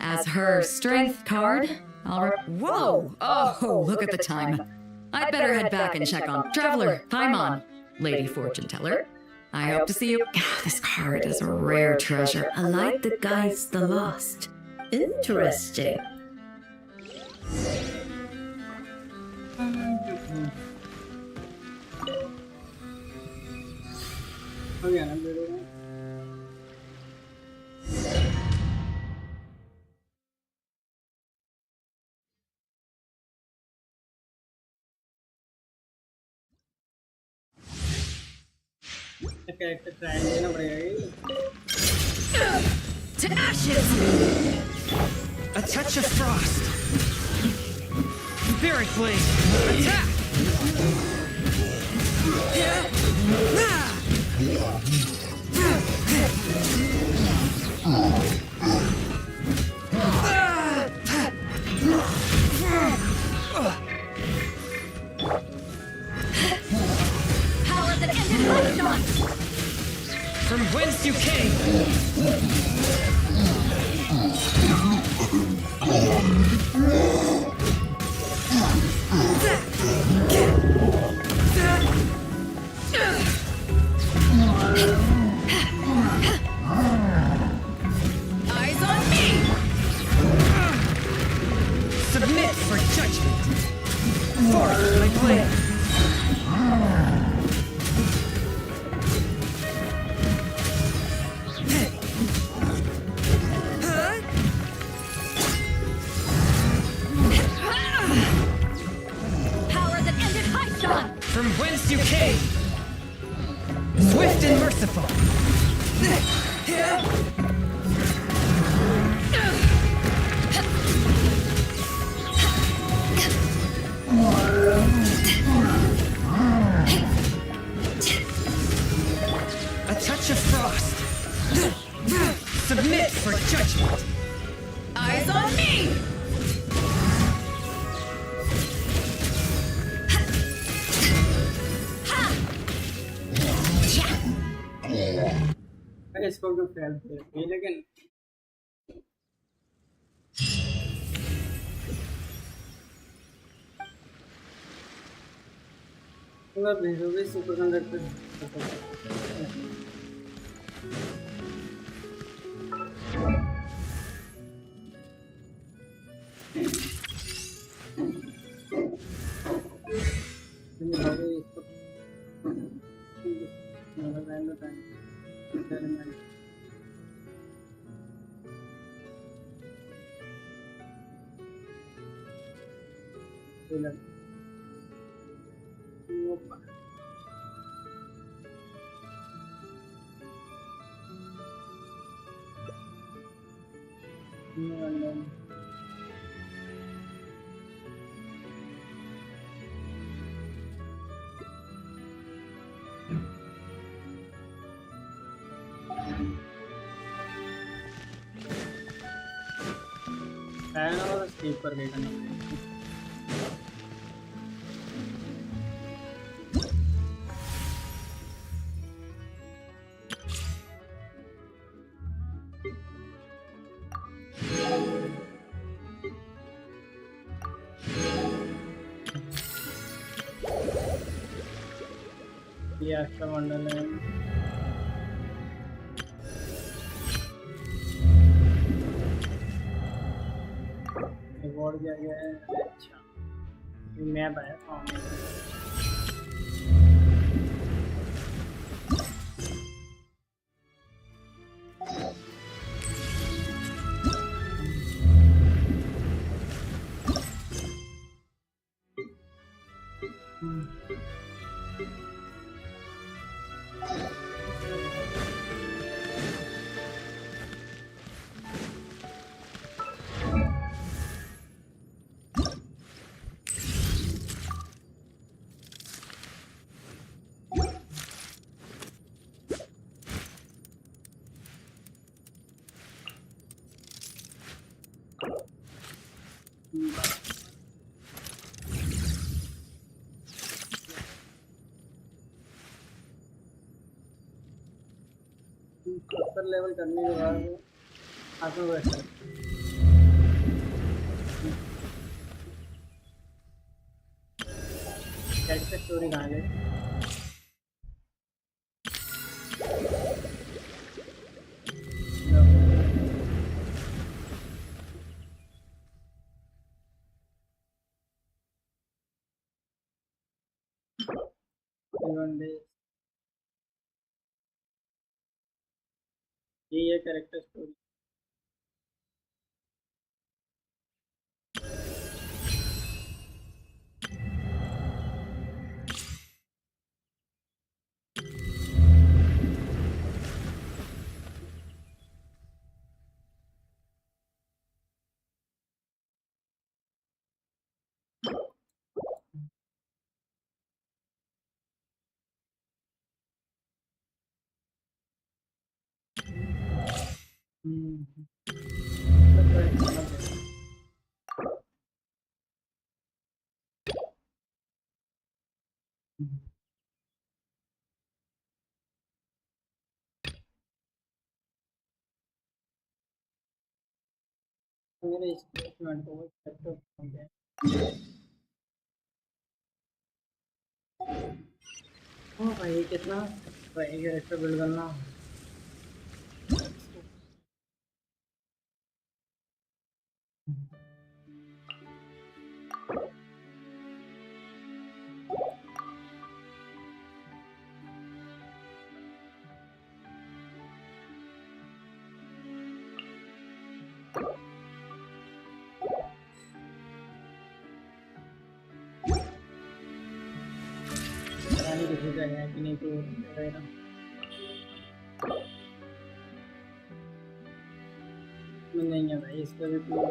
As her strength card, Whoa! Oh, look at the time. I'd better head back and check on Traveler, Paimon, Lady Fortune Teller. I hope to see you. This card is a rare treasure. A light that guides the lost. Interesting. हो गया ना video में character trial लेना पड़ेगा To ashes! A touch of frost. Spirit blade. Attack. Power that ended my shot! From whence you came. Eyes on me! Submit for judgment. Forth my blade. Power that ended high shot! From whence you came. Swift and merciful. A touch of frost. Submit for judgment. Eyes on me! इसको तो fail थे लेकिन पूरा भेजोगे super conductor और skip कर देगा ना ये एक्स्ट्रा मंडल है रिवॉर्ड दिया गया है अच्छा ये मैप है सत्तर लेवल करने के बाद आसमान बैठा कैरेक्टर स्टोरी कहाँ गई? ये कैरेक्टर स्टोरी मेरे स्टेटमेंट को चैप्टर हो गया। हाँ भाई कितना भाई कैरेक्टर बिल्ड करना रानी कुछ हो जाएगा कि नहीं तो रहेगा। नहीं है भाई इस पर भी पूरा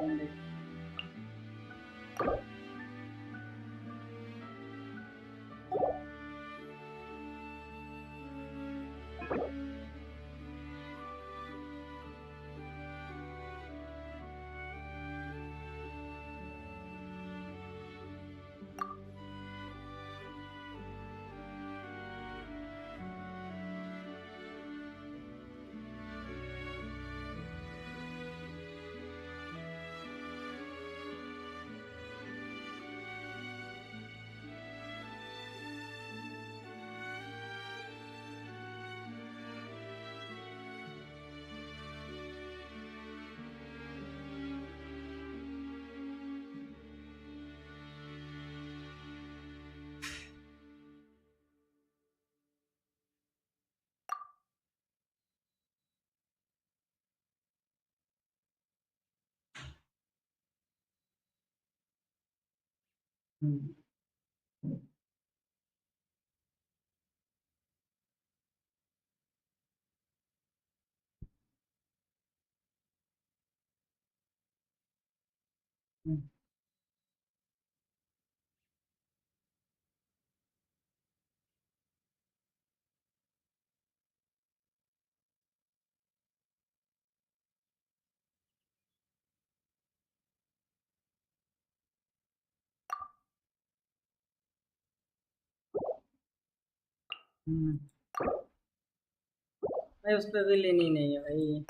भाई उस पर भी लेनी नहीं है भाई।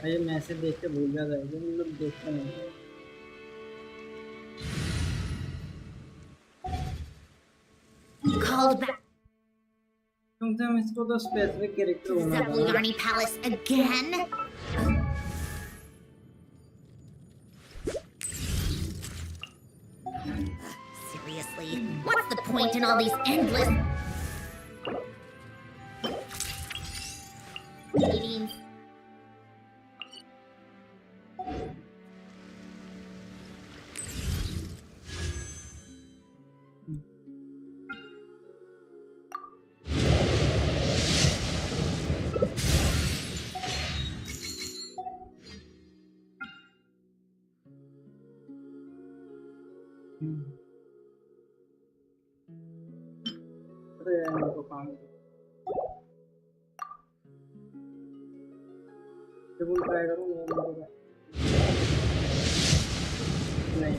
भाई मैसेज देख के भूल जाता है मतलब देखते नहीं। called back क्योंकि हम इसको तो स्पेसिफिक कैरेक्टर to होना था। Zeppeliarni Palace again? Seriously, what's the point in all these endless meetings? अरे मेरे को काम जब उन ट्राई करूँ नहीं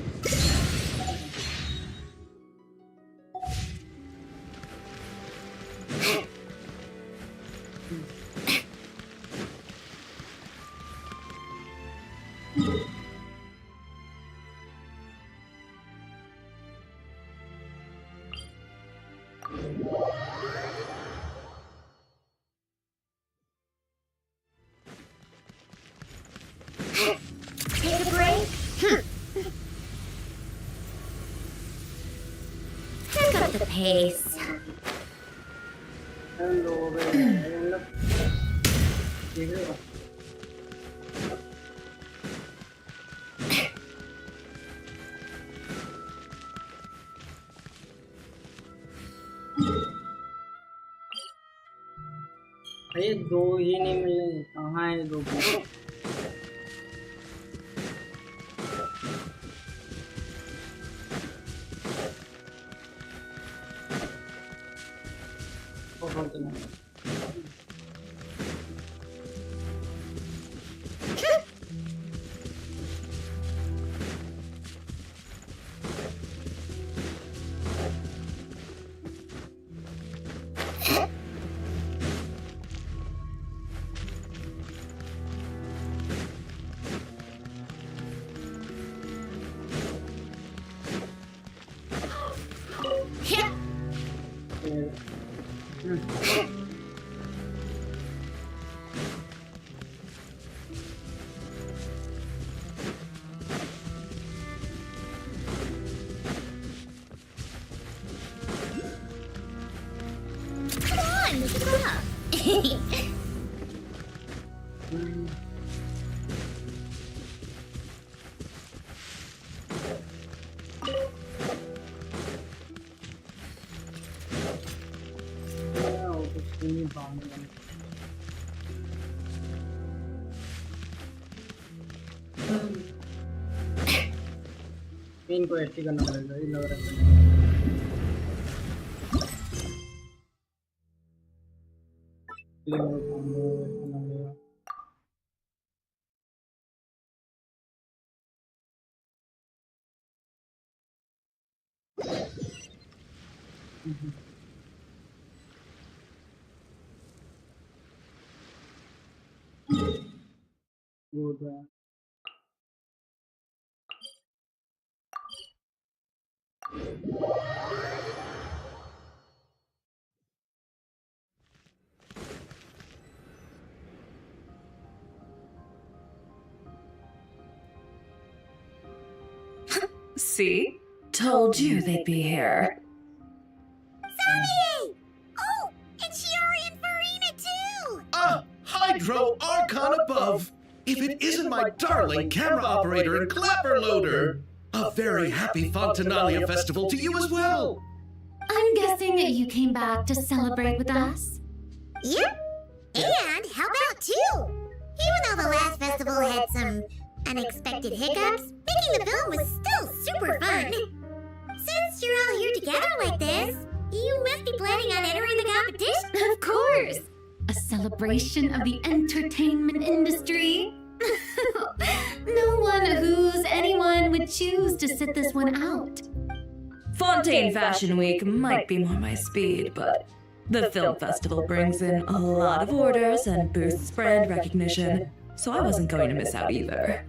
Take a break? Pick up the pace. Hello ठीक है ये दो ही नहीं मिले कहाँ है दो Come on, get up. इनको ऐसे करना पड़ेगा ये लग रहा है वो तो See? Told you they'd be here. Sunny! Oh, and Shiori and Farina too! Ah, Hydro Archon above! If it isn't my darling camera operator and clapper loader! A very happy Fontanalia festival to you as well! I'm guessing that you came back to celebrate with us? Yep. And help out too! Even though the last festival had some unexpected hiccups, making the film was still super fun. Since you're all here together like this, you must be planning on entering the competition. Of course! A celebration of the entertainment industry. No one who's anyone would choose to sit this one out. Fontaine Fashion Week might be more my speed, but the film festival brings in a lot of orders and boosts brand recognition, so I wasn't going to miss out either.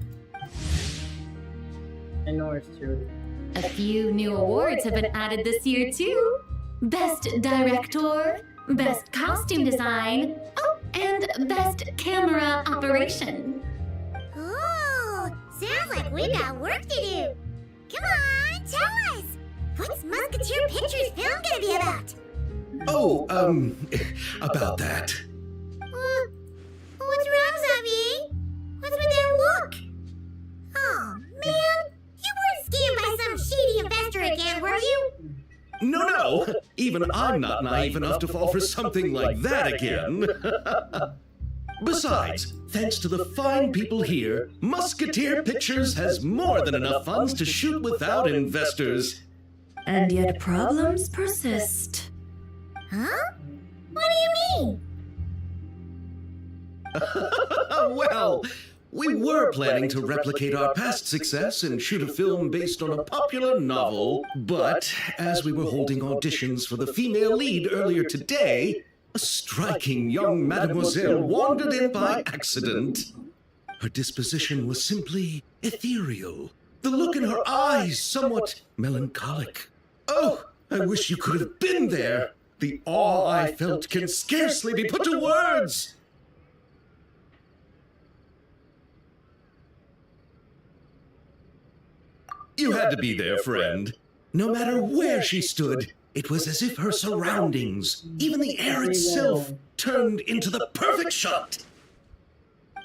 I know it's true. A few new awards have been added this year too. Best Director, Best Costume Design, oh, and Best Camera Operation. Oh, sounds like we got work to do. Come on, tell us. What's Musketeer Pictures film gonna be about? Oh, about that. What's wrong, Xavier? What's with that look? Oh, man. You weren't scammed by some shady investor again, were you? No. Even I'm not naive enough to fall for something like that again. Besides, thanks to the fine people here, Musketeer Pictures has more than enough funds to shoot without investors. And yet problems persist. Huh? What do you mean? Well, we were planning to replicate our past success and shoot a film based on a popular novel, but as we were holding auditions for the female lead earlier today, a striking young mademoiselle wandered in by accident. Her disposition was simply ethereal, the look in her eyes somewhat melancholic. Oh, I wish you could have been there. The awe I felt can scarcely be put to words. You had to be there, friend. No matter where she stood, it was as if her surroundings, even the air itself, turned into the perfect shot.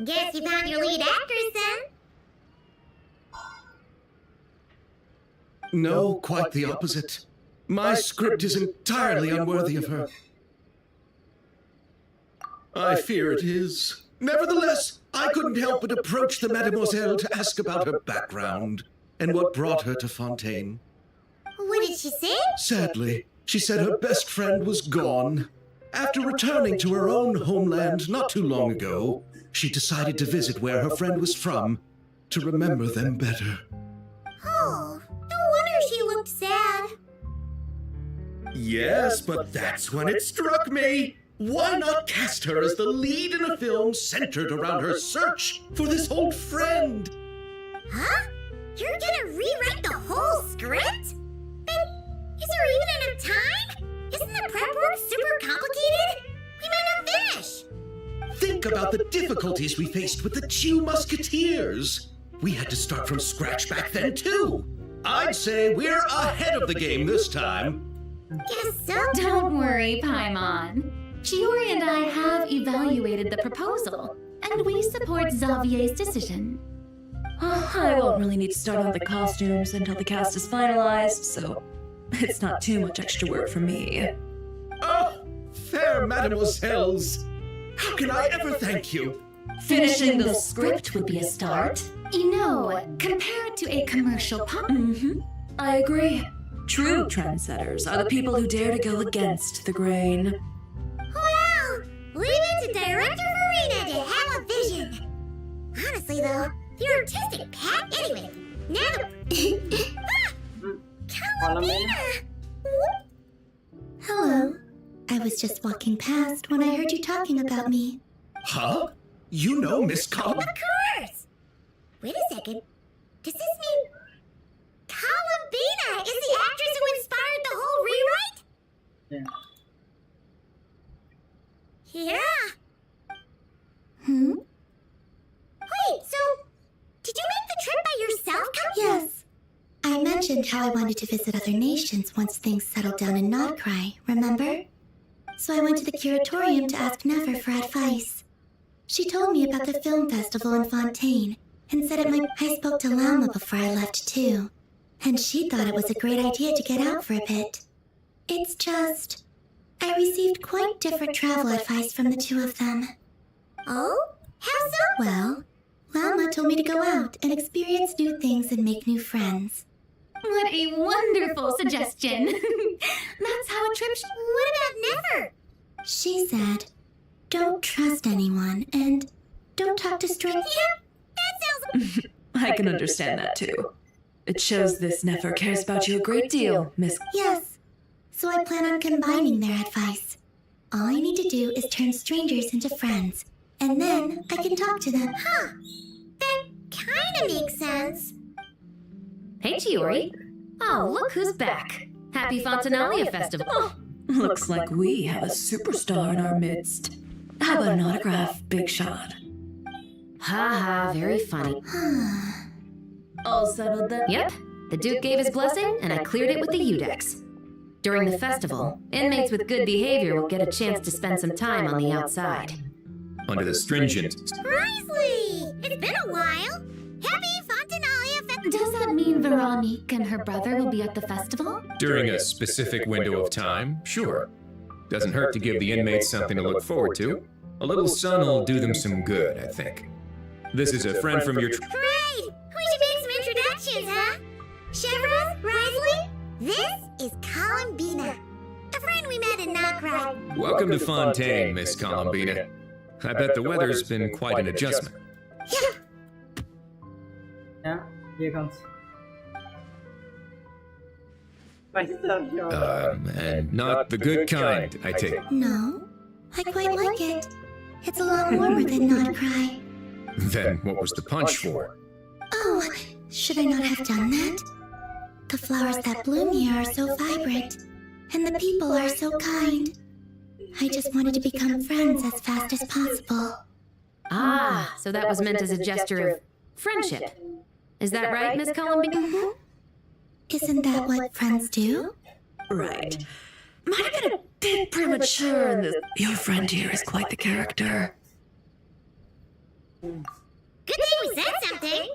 Guess you found your lead actress then? No, quite the opposite. My script is entirely unworthy of her. I fear it is. Nevertheless, I couldn't help but approach the mademoiselle to ask about her background and what brought her to Fontaine. What did she say? Sadly, she said her best friend was gone. After returning to her own homeland not too long ago, she decided to visit where her friend was from to remember them better. Oh, no wonder she looked sad. Yes, but that's when it struck me. Why not cast her as the lead in a film centered around her search for this old friend? Huh? You're gonna rewrite the whole script? But is there even enough time? Isn't the prep work super complicated? We might not finish. Think about the difficulties we faced with the Two Musketeers. We had to start from scratch back then, too. I'd say we're ahead of the game this time. Guess so. Don't worry, Paimon. Shiori and I have evaluated the proposal, and we support Xavier's decision. I won't really need to start on the costumes until the cast is finalized, so it's not too much extra work for me. Oh, fair mademoiselles. How can I ever thank you? Finishing the script would be a start. You know, compared to a commercial pop. I agree. True trendsetters are the people who dare to go against the grain. Well, leave it to Director Farina to have a vision. Honestly, though, your artistic path anyway. Now that... Calamina! Hello. I was just walking past when I heard you talking about me. Huh? You know Miss Cobb? Of course! Wait a second. Does this mean... Calamina is the actress who inspired the whole rewrite? Yeah. Wait, so... Did you make the trip by yourself, Yes. I mentioned how I wanted to visit other nations once things settled down in Nodcry, remember? So I went to the curatorium to ask Nefer for advice. She told me about the film festival in Fontaine and said I spoke to Lama before I left too. And she thought it was a great idea to get out for a bit. It's just... I received quite different travel advice from the two of them. Oh? How so? Well, Lama told me to go out and experience new things and make new friends. What a wonderful suggestion. That's how a trip What about Nefer? She said, don't trust anyone and don't talk to strangers. Yeah, that sounds... I can understand that too. It shows this Nefer cares about you a great deal, Miss... Yes, so I plan on combining their advice. All I need to do is turn strangers into friends, and then I can talk to them. Huh, that kinda makes sense. Hey, Chiori. Oh, look who's back. Happy Fontanalia Festival. Oh, looks like we have a superstar in our midst. How about an autograph, Big Shot? Ha, very funny. All settled then? Yep, the Duke gave his blessing, and I cleared it with the Udex. During the festival, inmates with good behavior will get a chance to spend some time on the outside. Under the stringent... Risley! It's been a while. Happy Fontanalia Festival. Does that mean Veronique and her brother will be at the festival? During a specific window of time, sure. Doesn't hurt to give the inmates something to look forward to. A little sun will do them some good, I think. This is a friend from your... Great! We should make some introductions, huh? Chevron, Risley, this is Columbina, a friend we met in Knockright. Welcome to Fontaine, Miss Columbina. I bet the weather's been quite an adjustment. Yeah, here comes. And not the good kind, I take it. No, I quite like it. It's a lot warmer than Knockright. Then what was the punch for? Oh, should I not have done that? The flowers that bloom here are so vibrant, and the people are so kind. I just wanted to become friends as fast as possible. Ah, so that was meant as a gesture of friendship. Is that right, Miss Columbina? Mm-hmm. Isn't that what friends do? Right. Might have been a bit premature in this. Your friend here is quite the character. Good thing we said something.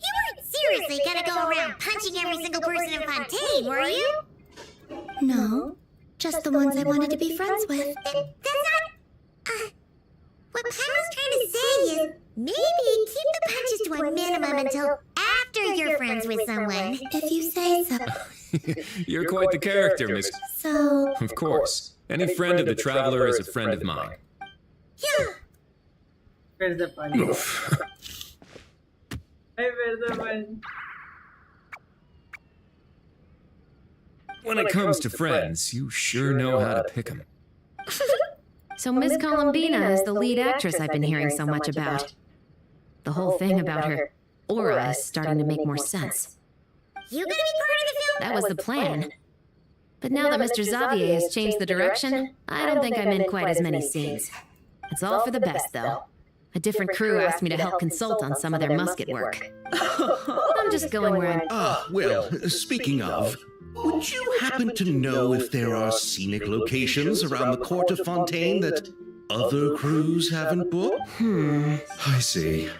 You weren't seriously gonna go around punching every single person in Fontaine, were you? No, just the ones I wanted to be friends with. That's not... what Pama's trying to say is maybe keep the punches to a minimum until after you're friends with someone. If you say so. You're quite the character, Miss... So... Of course. Any friend of the Traveler is a friend of mine. Yeah. Where's the punch? Hey, where's the punch? When it comes to friends, you sure know how to pick them. So Miss Columbina is the lead actress I've been hearing so much about. The whole thing about her aura is starting to make more sense. You gonna be part of the film? That was the plan. But now that Mr. Xavier has changed the direction, I don't think I'm in quite as many scenes. It's all for the best, though. A different crew asked me to help consult on some of their musket work. I'm just going where I'm... Ah, well, speaking of, would you happen to know if there are scenic locations around the court of Fontaine that other crews haven't booked? I see.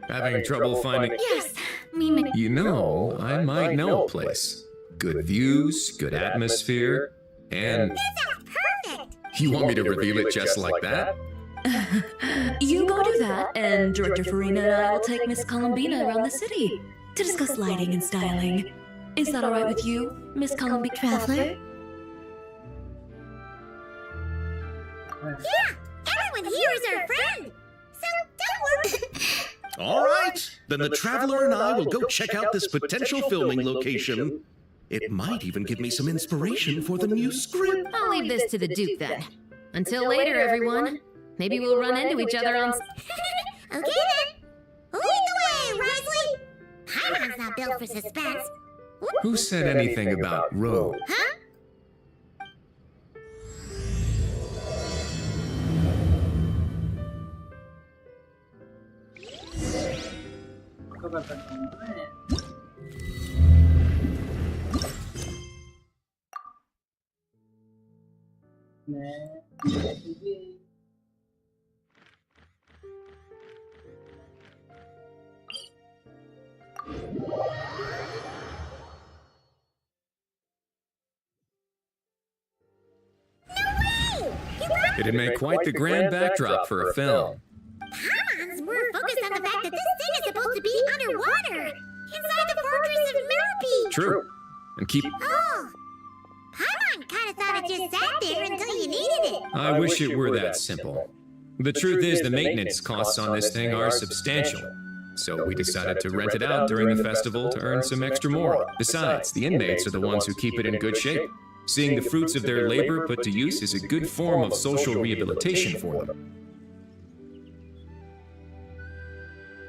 Having trouble finding... Yes, me. You know, I might know a place. Good views, good atmosphere, and... That sounds perfect! You want me to reveal it just like that? You go do that, and Director Farina and I will take Miss Columbina around the city to discuss lighting and styling. Is that all right with you, Miss Columbina? Traveler? Yeah! Everyone here is our friend! So don't worry! All right, then the Traveler and I will go check out this potential filming location. It might even give me some inspiration for the new script. I'll leave this to the Duke, then. Until later, everyone. Maybe we'll run into each other on... Okay then! Lead the way, Risley! Paimon's not built for suspense. Who said anything about road? Huh? It'd make quite the grand backdrop for a film. Paimon's more focused on the fact that this thing is supposed to be underwater, inside the fortress of Millipede. True. And keep... Oh! Paimon kinda thought it just sat there until you needed it. I wish it were that simple. The truth is the maintenance costs on this thing are substantial. So we decided to rent it out during the festival to earn some extra more. Besides, the inmates are the ones who keep it in good shape. Seeing the fruits of their labor put to use is a good form of social rehabilitation for them.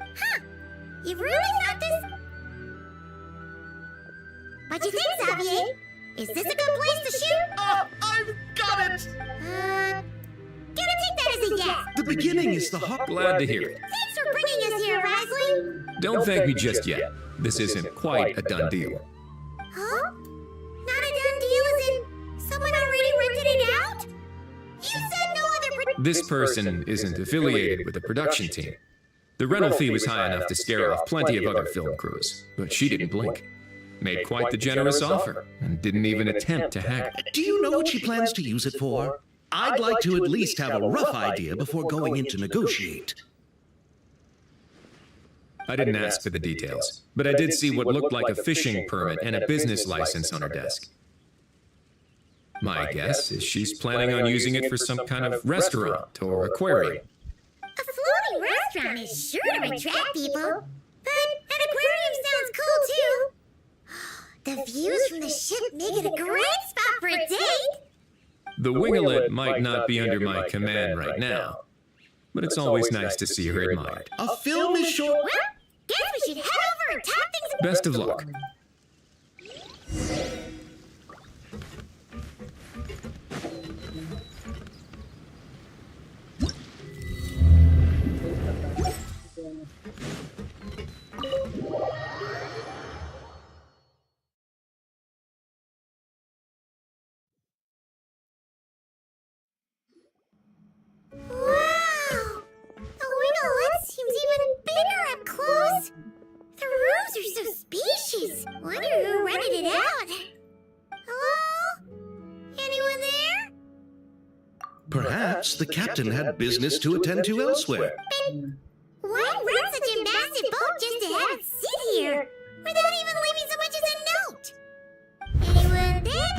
Huh. You really thought this? What you think, Xavier? Is this a good place to shoot? I've got it! Gonna take that as a yes. The beginning is the hard. Glad to hear it. Thanks for bringing us here, Risley. Don't thank me just yet. This isn't quite a done deal. Huh? Not a done deal as in someone already rented it out? You said no other This person isn't affiliated with the production team. The rental fee was high enough to scare off plenty of other film crews, but she didn't blink. Made quite the generous offer, and didn't even attempt to hack it. Do you know what she plans to use it for? I'd like to at least have a rough idea before going in to negotiate. I didn't ask for the details, but I did see what looked like a fishing permit and a business license on her desk. My guess is she's planning on using it for some kind of restaurant or aquarium. A floating restaurant is sure to attract people. But an aquarium sounds cool too. The views from the ship make it a great spot for a date. The winglet might not be under my command right now, but it's always nice to see her admired. A film is short. Well, guess we should head over and top things. Best of luck. Wow! The winglet seems even bigger up close. The rooms are so spacious. Wonder who rented it out. Hello? Anyone there? Perhaps the captain had business to attend to elsewhere. Why rent such a massive boat just to have it sit here? Without even leaving so much as a note? Anyone there?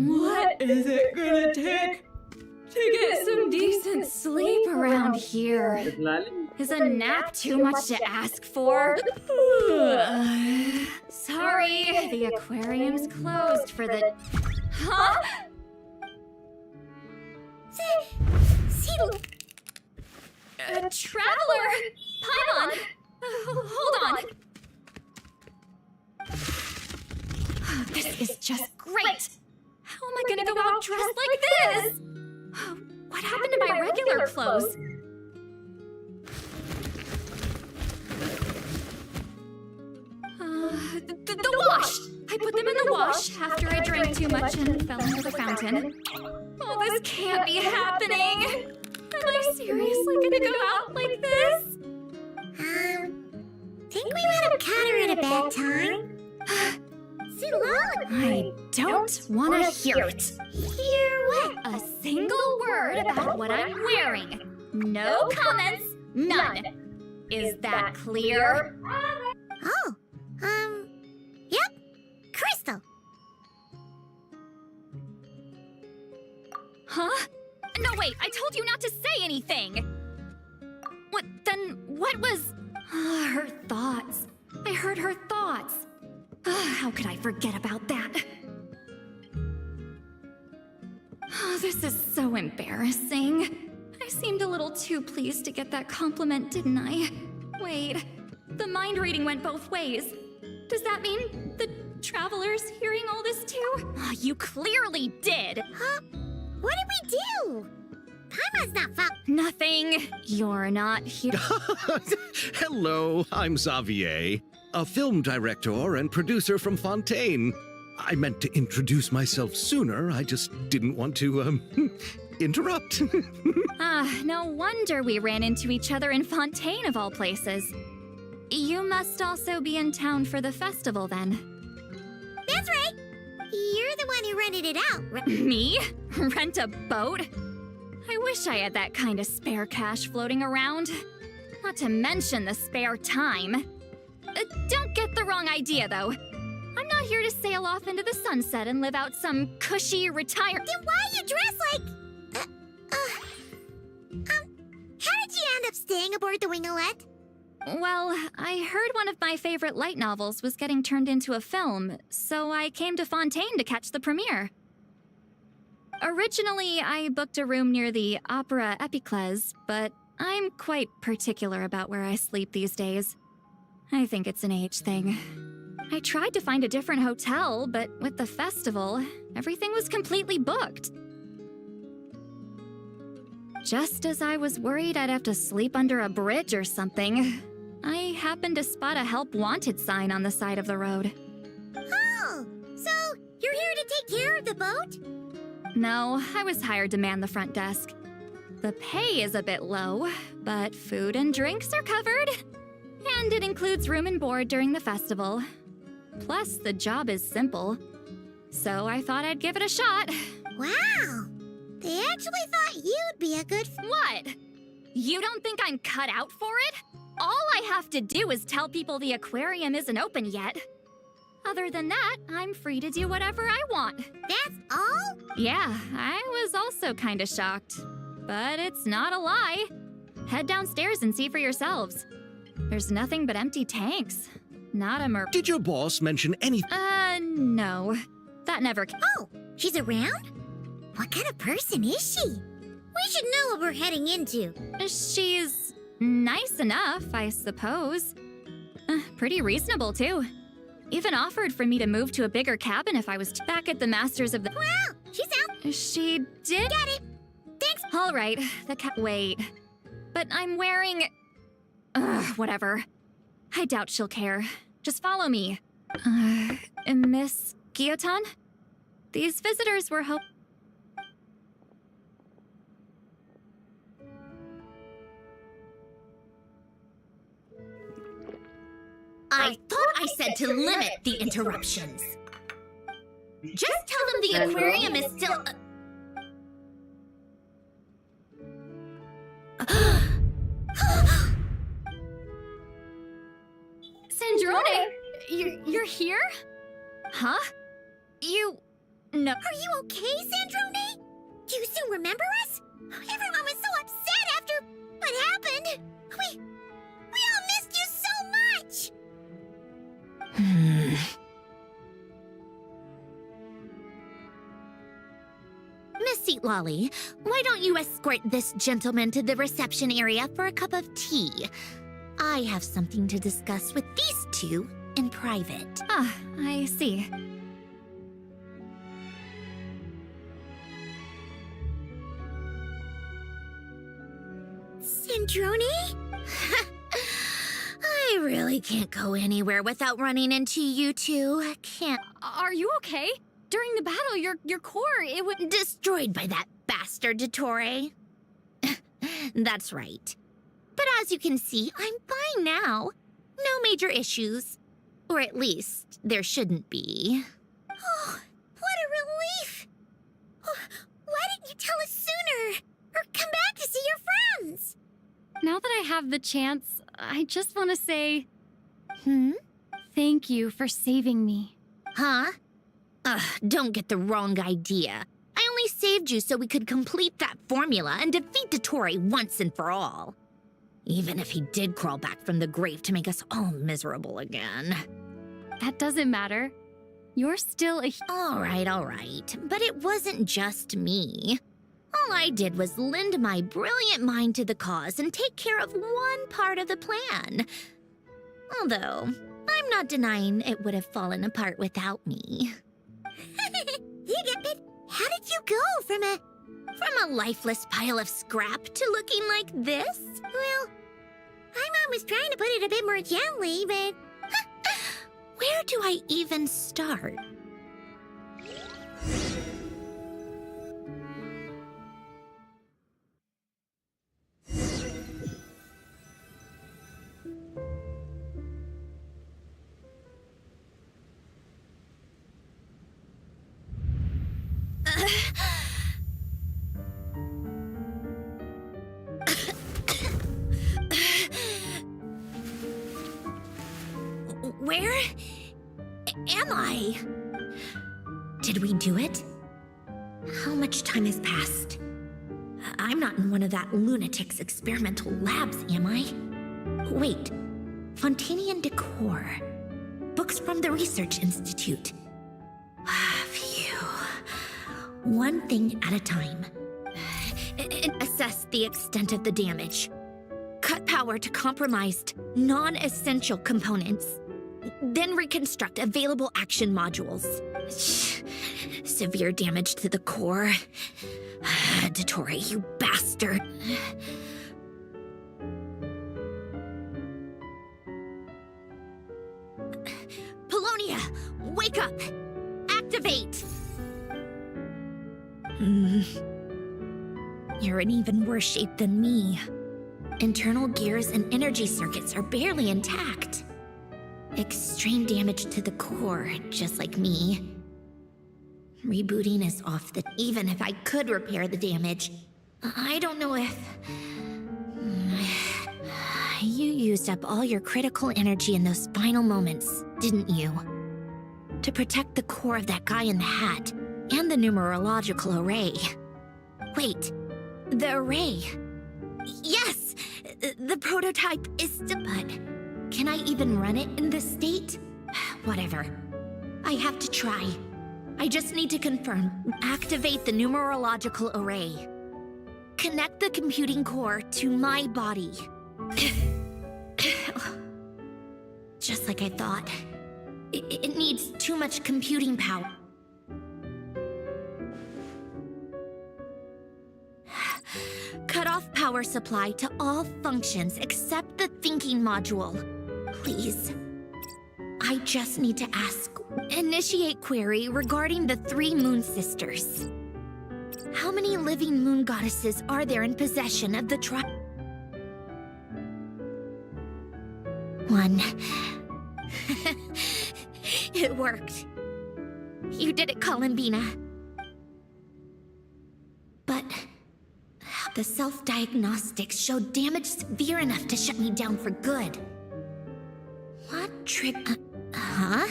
What is it gonna take to get some decent sleep around here? Is a nap too much to ask for? Sorry, the aquarium's closed for the... Huh? A traveler! Paimon! Hold on! This is just great! How am I gonna go out dressed like this? What happened to my regular clothes? The wash! I put them in the wash after I drank too much and fell into the fountain. Oh, this can't be happening! Am I seriously gonna go out like this? Think we might have caught her at a bad time. CITLALI! I don't want to hear it. Hear what? A single word about what I'm wearing. No comments, none. Is that clear? Oh, yep. Crystal. Huh? No, wait, I told you not to say anything. What was... her thoughts. I heard her thoughts. How could I forget about that? Oh, this is so embarrassing. I seemed a little too pleased to get that compliment, didn't I? Wait, the mind reading went both ways. Does that mean the traveler's hearing all this too? Oh, you clearly did. Huh? What did we do? Paimon's not Nothing. You're not here. Hello, I'm Xavier, a film director and producer from Fontaine. I meant to introduce myself sooner, I just didn't want to, interrupt. No wonder we ran into each other in Fontaine of all places. You must also be in town for the festival then. That's right. You're the one who rented it out. Me? Rent a boat? I wish I had that kind of spare cash floating around. Not to mention the spare time. Don't get the wrong idea, though. I'm not here to sail off into the sunset and live out some cushy retire- Then why you dress like... how did you end up staying aboard the Winglet? Well, I heard one of my favorite light novels was getting turned into a film, so I came to Fontaine to catch the premiere. Originally, I booked a room near the Opera Epiclese, but I'm quite particular about where I sleep these days. I think it's an age thing. I tried to find a different hotel, but with the festival, everything was completely booked. Just as I was worried I'd have to sleep under a bridge or something, I happened to spot a help wanted sign on the side of the road. Oh, so you're here to take care of the boat? No, I was hired to man the front desk. The pay is a bit low, but food and drinks are covered. And it includes room and board during the festival. Plus, the job is simple. So I thought I'd give it a shot. Wow! They actually thought you'd be a good What? You don't think I'm cut out for it? All I have to do is tell people the aquarium isn't open yet. Other than that, I'm free to do whatever I want. That's all? Yeah, I was also kinda shocked. But it's not a lie. Head downstairs and see for yourselves. There's nothing but empty tanks. Not a Did your boss mention anything? No. That never Oh, she's around? What kind of person is she? We should know what we're heading into. She's nice enough, I suppose. Pretty reasonable, too. Even offered for me to move to a bigger cabin if I was back at the Masters of the... Wow, she's out. She did? Got it. Thanks. All right, wait. But I'm wearing... whatever. I doubt she'll care. Just follow me. Miss Guillotin? These visitors were I thought I said to limit the interruptions. Just tell them the aquarium is still... Sandrone! You're here? Huh? No. Are you okay, Sandrone? Do you still remember us? Everyone was so upset after what happened. We all missed you so much. Miss CITLALI, why don't you escort this gentleman to the reception area for a cup of tea? I have something to discuss with these two in private. Ah, I see. Sandrone? I really can't go anywhere without running into you two. Can't. Are you okay? During the battle, your core, it was... Destroyed by that bastard Dottore. That's right. But as you can see, I'm fine now. No major issues. Or at least, there shouldn't be. Oh, what a relief! Oh, why didn't you tell us sooner? Or come back to see your friends? Now that I have the chance, I just want to say... Hmm? Thank you for saving me. Huh? Don't get the wrong idea. I only saved you so we could complete that formula and defeat Dottore once and for all. Even if he did crawl back from the grave to make us all miserable again. That doesn't matter. You're still a... All right. But it wasn't just me. All I did was lend my brilliant mind to the cause and take care of one part of the plan. Although, I'm not denying it would have fallen apart without me. How did you go from a lifeless pile of scrap to looking like this? Well, my mom was trying to put it a bit more gently, but... Where do I even start? Where am I? Did we do it? How much time has passed? I'm not in one of that lunatic's experimental labs, am I? Wait, Fontanian Decor. Books from the Research Institute. Phew. One thing at a time. Assess the extent of the damage. Cut power to compromised, non-essential components. Then reconstruct available action modules. Severe damage to the core. Dottore, you bastard. Polonia, wake up! Activate! You're in even worse shape than me. Internal gears and energy circuits are barely intact. Extreme damage to the core, just like me. Rebooting is off the... Even if I could repair the damage, I don't know if... You used up all your critical energy in those final moments, didn't you? To protect the core of that guy in the hat, and the numerological array. Wait, the array. Yes! The prototype is still... But can I even run it in this state? Whatever. I have to try. I just need to confirm. Activate the numerological array. Connect the computing core to my body. Just like I thought. It needs too much computing power. Cut off power supply to all functions except the thinking module. Please. I just need to ask. Initiate query regarding the 3 moon sisters. How many living moon goddesses are there in possession of the One. It worked. You did it, Columbina. But the self-diagnostics showed damage severe enough to shut me down for good. What trick? Huh?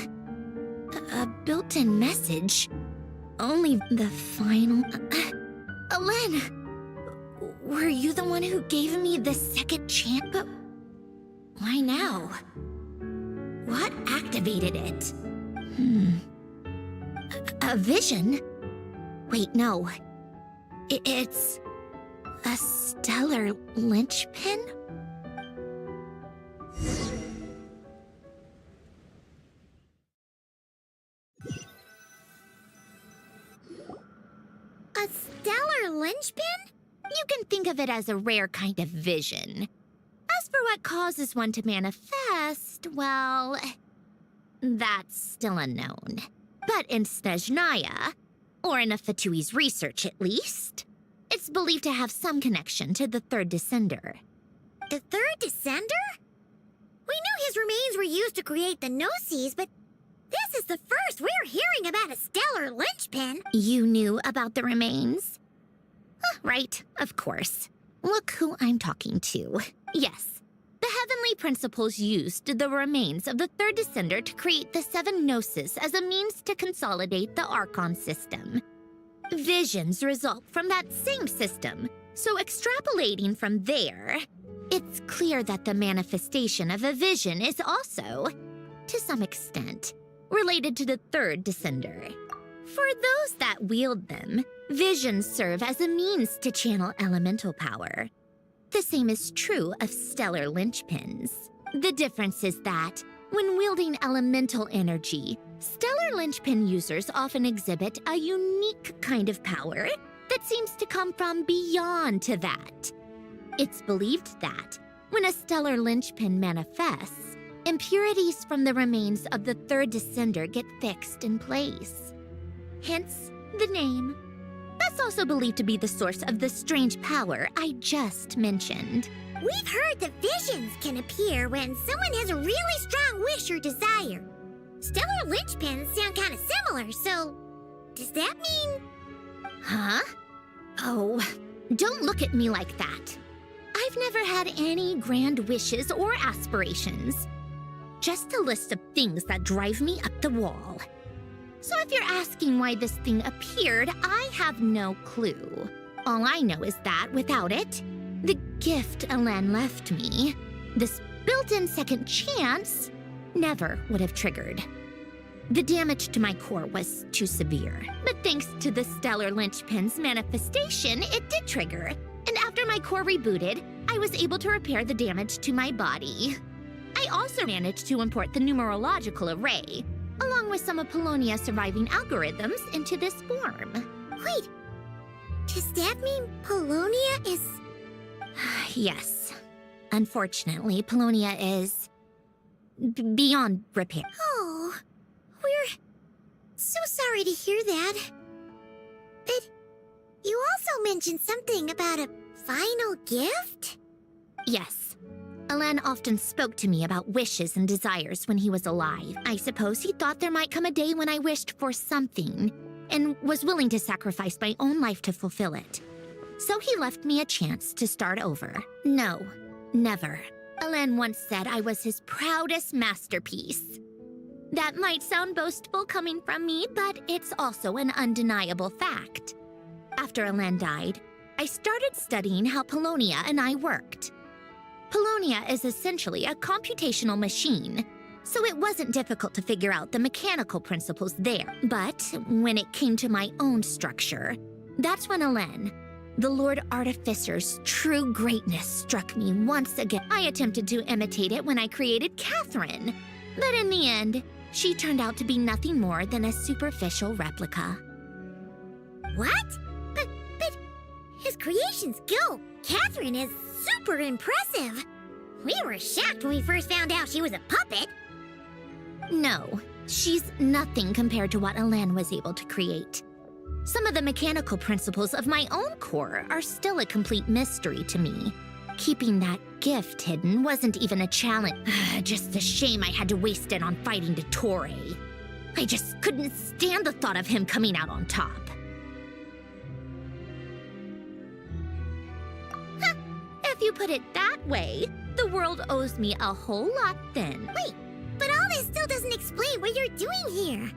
A built-in message? Only the final... Alen! Were you the one who gave me the second chance? But why now? What activated it? A vision? Wait, no. It's... a stellar linchpin? A stellar linchpin? You can think of it as a rare kind of vision. As for what causes one to manifest, well, that's still unknown. But in Snezhnaya, or in Afatui's research at least, it's believed to have some connection to the third descender. The third descender? We knew his remains were used to create the Gnosis, but this is the first we're hearing about a stellar linchpin. You knew about the remains? Right, of course. Look who I'm talking to. Yes, the heavenly principles used the remains of the third descender to create the 7 Gnosis as a means to consolidate the Archon system. Visions result from that same system, so extrapolating from there, it's clear that the manifestation of a vision is also, to some extent, related to the third descender. For those that wield them, visions serve as a means to channel elemental power. The same is true of stellar linchpins. The difference is that, when wielding elemental energy, stellar linchpin users often exhibit a unique kind of power that seems to come from beyond to that. It's believed that, when a stellar linchpin manifests, impurities from the remains of the third descender get fixed in place. Hence, the name. That's also believed to be the source of the strange power I just mentioned. We've heard that visions can appear when someone has a really strong wish or desire. Stellar linchpins sound kind of similar, so does that mean... Huh? Oh, don't look at me like that. I've never had any grand wishes or aspirations. Just a list of things that drive me up the wall. So if you're asking why this thing appeared, I have no clue. All I know is that without it, the gift Alen left me, this built-in second chance, never would have triggered. The damage to my core was too severe, but thanks to the stellar linchpin's manifestation, it did trigger. And after my core rebooted, I was able to repair the damage to my body. I also managed to import the numerological array, along with some of Polonia's surviving algorithms, into this form. Wait, does that mean Polonia is... Yes. Unfortunately, Polonia is... beyond repair. Oh, we're so sorry to hear that. But you also mentioned something about a final gift? Yes. Alain often spoke to me about wishes and desires when he was alive. I suppose he thought there might come a day when I wished for something, and was willing to sacrifice my own life to fulfill it. So he left me a chance to start over. No, never. Alain once said I was his proudest masterpiece. That might sound boastful coming from me, but it's also an undeniable fact. After Alain died, I started studying how Polonia and I worked. Polonia is essentially a computational machine, so it wasn't difficult to figure out the mechanical principles there. But when it came to my own structure, that's when Alain, the Lord Artificer's true greatness, struck me once again. I attempted to imitate it when I created Catherine, but in the end, she turned out to be nothing more than a superficial replica. What? But his creation skill, Catherine, is super impressive. We were shocked when we first found out she was a puppet. No, she's nothing compared to what Alain was able to create. Some of the mechanical principles of my own core are still a complete mystery to me. Keeping that gift hidden wasn't even a challenge. Just a shame I had to waste it on fighting Dottore. I just couldn't stand the thought of him coming out on top. If you put it that way, the world owes me a whole lot then. Wait, but all this still doesn't explain what you're doing here.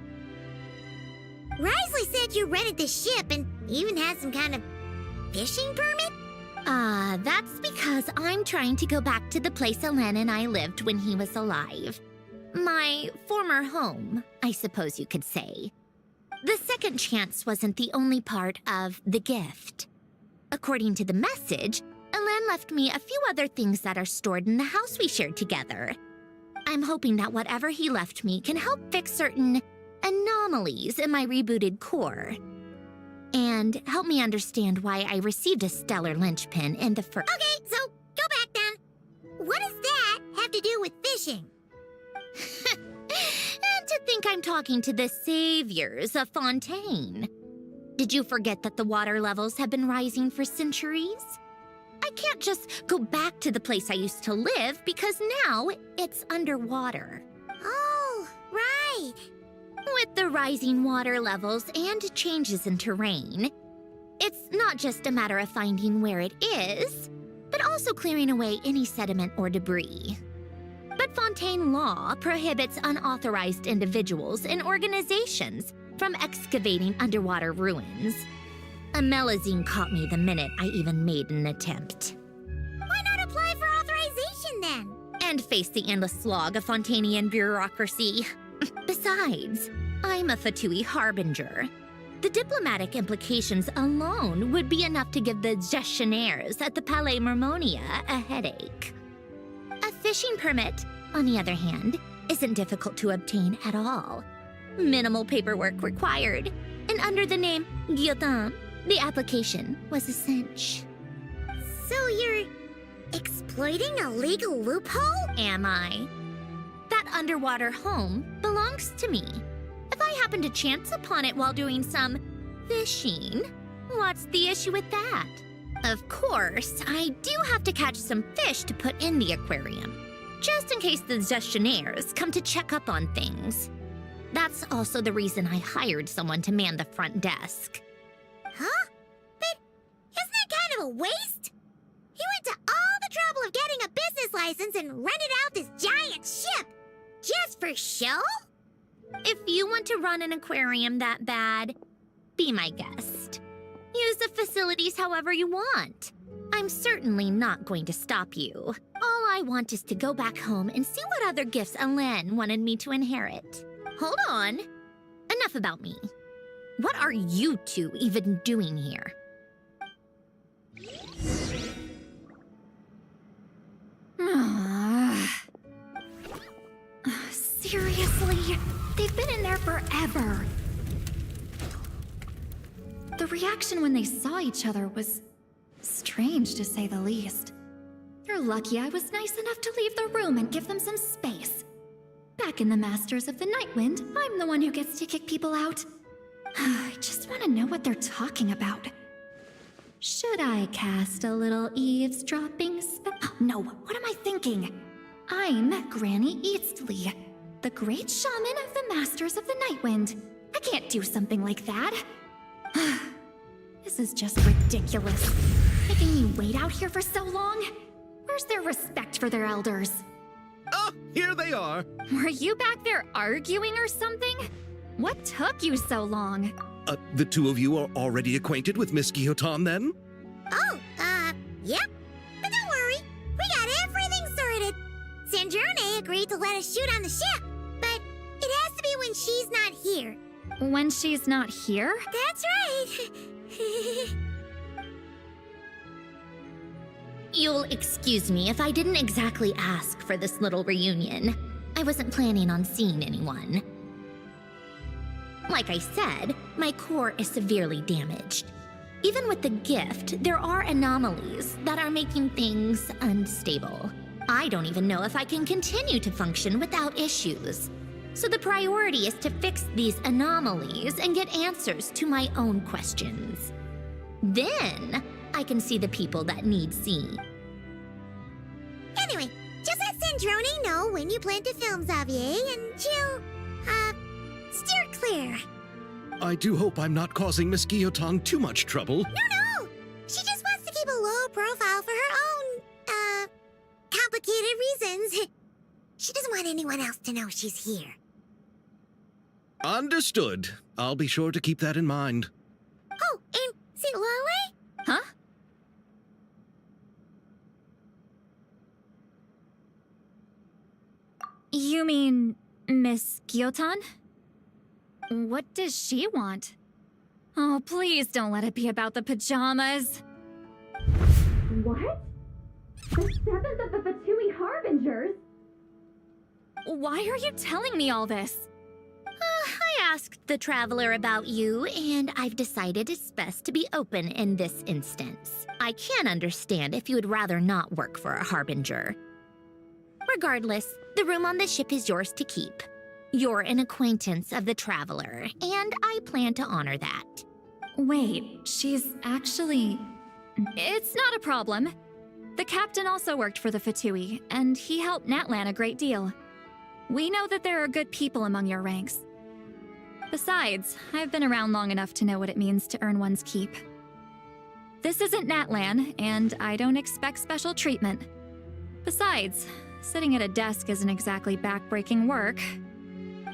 Risley said you rented the ship and even had some kind of fishing permit? That's because I'm trying to go back to the place Alain and I lived when he was alive. My former home, I suppose you could say. The second chance wasn't the only part of the gift. According to the message, Alain left me a few other things that are stored in the house we shared together. I'm hoping that whatever he left me can help fix certain anomalies in my rebooted core. And help me understand why I received a stellar linchpin in the first... Okay, so go back then. What does that have to do with fishing? And to think I'm talking to the saviors of Fontaine. Did you forget that the water levels have been rising for centuries? I can't just go back to the place I used to live because now it's underwater. Oh, right. With the rising water levels and changes in terrain, it's not just a matter of finding where it is, but also clearing away any sediment or debris. But Fontaine law prohibits unauthorized individuals and organizations from excavating underwater ruins. A melazine caught me the minute I even made an attempt. Why not apply for authorization then? And face the endless slog of Fontainian bureaucracy. Besides, I'm a Fatui harbinger. The diplomatic implications alone would be enough to give the gestionnaires at the Palais Mermonia a headache. A fishing permit, on the other hand, isn't difficult to obtain at all. Minimal paperwork required, and under the name Guillotin, the application was a cinch. So you're exploiting a legal loophole? Am I? That underwater home belongs to me. If I happen to chance upon it while doing some fishing, what's the issue with that? Of course, I do have to catch some fish to put in the aquarium, just in case the gestionnaires come to check up on things. That's also the reason I hired someone to man the front desk. Huh? But isn't that kind of a waste? He went to all the trouble of getting a business license and rented out this giant ship. Just for show? If you want to run an aquarium that bad, be my guest. Use the facilities however you want. I'm certainly not going to stop you. All I want is to go back home and see what other gifts Alain wanted me to inherit. Hold on. Enough about me. What are you two even doing here? Seriously? They've been in there forever. The reaction when they saw each other was strange, to say the least. They're lucky I was nice enough to leave the room and give them some space. Back in the Masters of the Nightwind, I'm the one who gets to kick people out. I just want to know what they're talking about. Should I cast a little eavesdropping spell? No, what am I thinking? I'm Granny Eastly, the great shaman of the Masters of the Nightwind. I can't do something like that. This is just ridiculous. Making me wait out here for so long? Where's their respect for their elders? Oh, here they are. Were you back there arguing or something? What took you so long? The two of you are already acquainted with Miss Guillotin, then? Oh, yep. But don't worry, we got everything sorted. Sandrone agreed to let us shoot on the ship, but it has to be when she's not here. When she's not here? That's right. You'll excuse me if I didn't exactly ask for this little reunion. I wasn't planning on seeing anyone. Like I said, my core is severely damaged. Even with the gift, there are anomalies that are making things unstable. I don't even know if I can continue to function without issues. So the priority is to fix these anomalies and get answers to my own questions. Then, I can see the people that need seeing. Anyway, just let Sandrone know when you plan to film Xavier, and she'll, steer clear. I do hope I'm not causing Miss Guillotin too much trouble. No! She just wants to keep a low profile for her own, complicated reasons. She doesn't want anyone else to know she's here. Understood. I'll be sure to keep that in mind. Oh, and CITLALI? Huh? You mean Miss Guillotin? What does she want? Oh, please don't let it be about the pajamas. What? The 7th of the Fatui Harbingers? Why are you telling me all this? I asked the Traveler about you, and I've decided it's best to be open in this instance. I can understand if you would rather not work for a Harbinger. Regardless, the room on the ship is yours to keep. You're an acquaintance of the Traveler, and I plan to honor that. Wait, she's actually... It's not a problem. The captain also worked for the Fatui, and he helped Natlan a great deal. We know that there are good people among your ranks. Besides, I've been around long enough to know what it means to earn one's keep. This isn't Natlan, and I don't expect special treatment. Besides, sitting at a desk isn't exactly back-breaking work.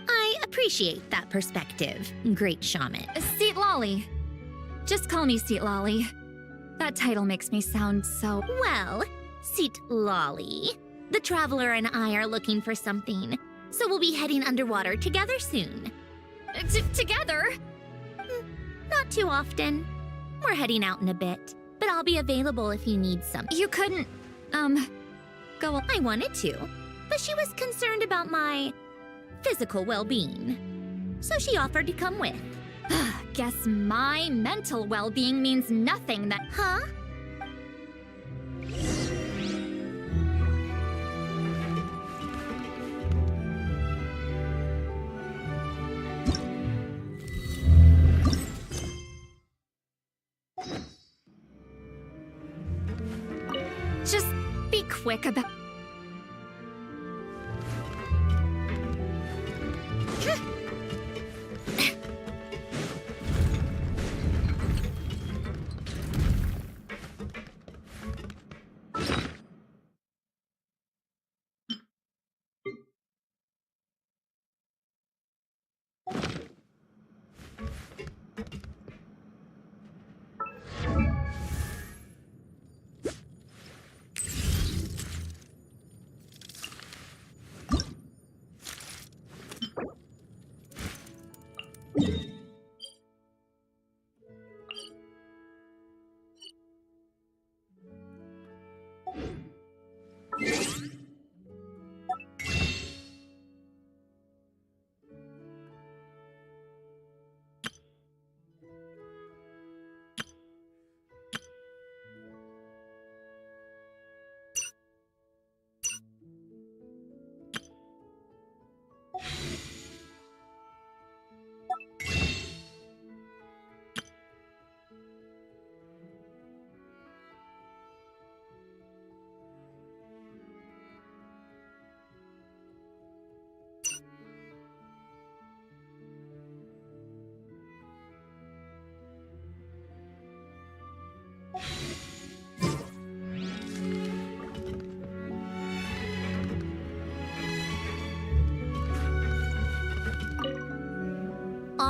I appreciate that perspective, great shaman. CITLALI. Just call me CITLALI. That title makes me sound so... Well, CITLALI. The Traveler and I are looking for something, so we'll be heading underwater together soon. Together? Not too often. We're heading out in a bit, but I'll be available if you need something. You couldn't, go... I wanted to, but she was concerned about my physical well-being, so she offered to come with. Guess my mental well-being means nothing that... Huh? Just be quick about...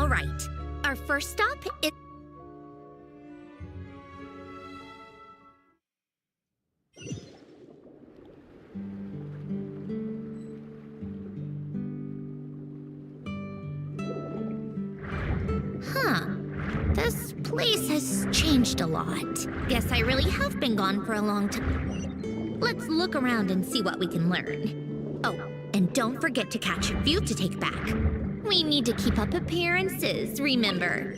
All right. Our first stop is... Huh. This place has changed a lot. Guess I really have been gone for a long time. Let's look around and see what we can learn. Oh, and don't forget to catch a few to take back. We need to keep up appearances, remember.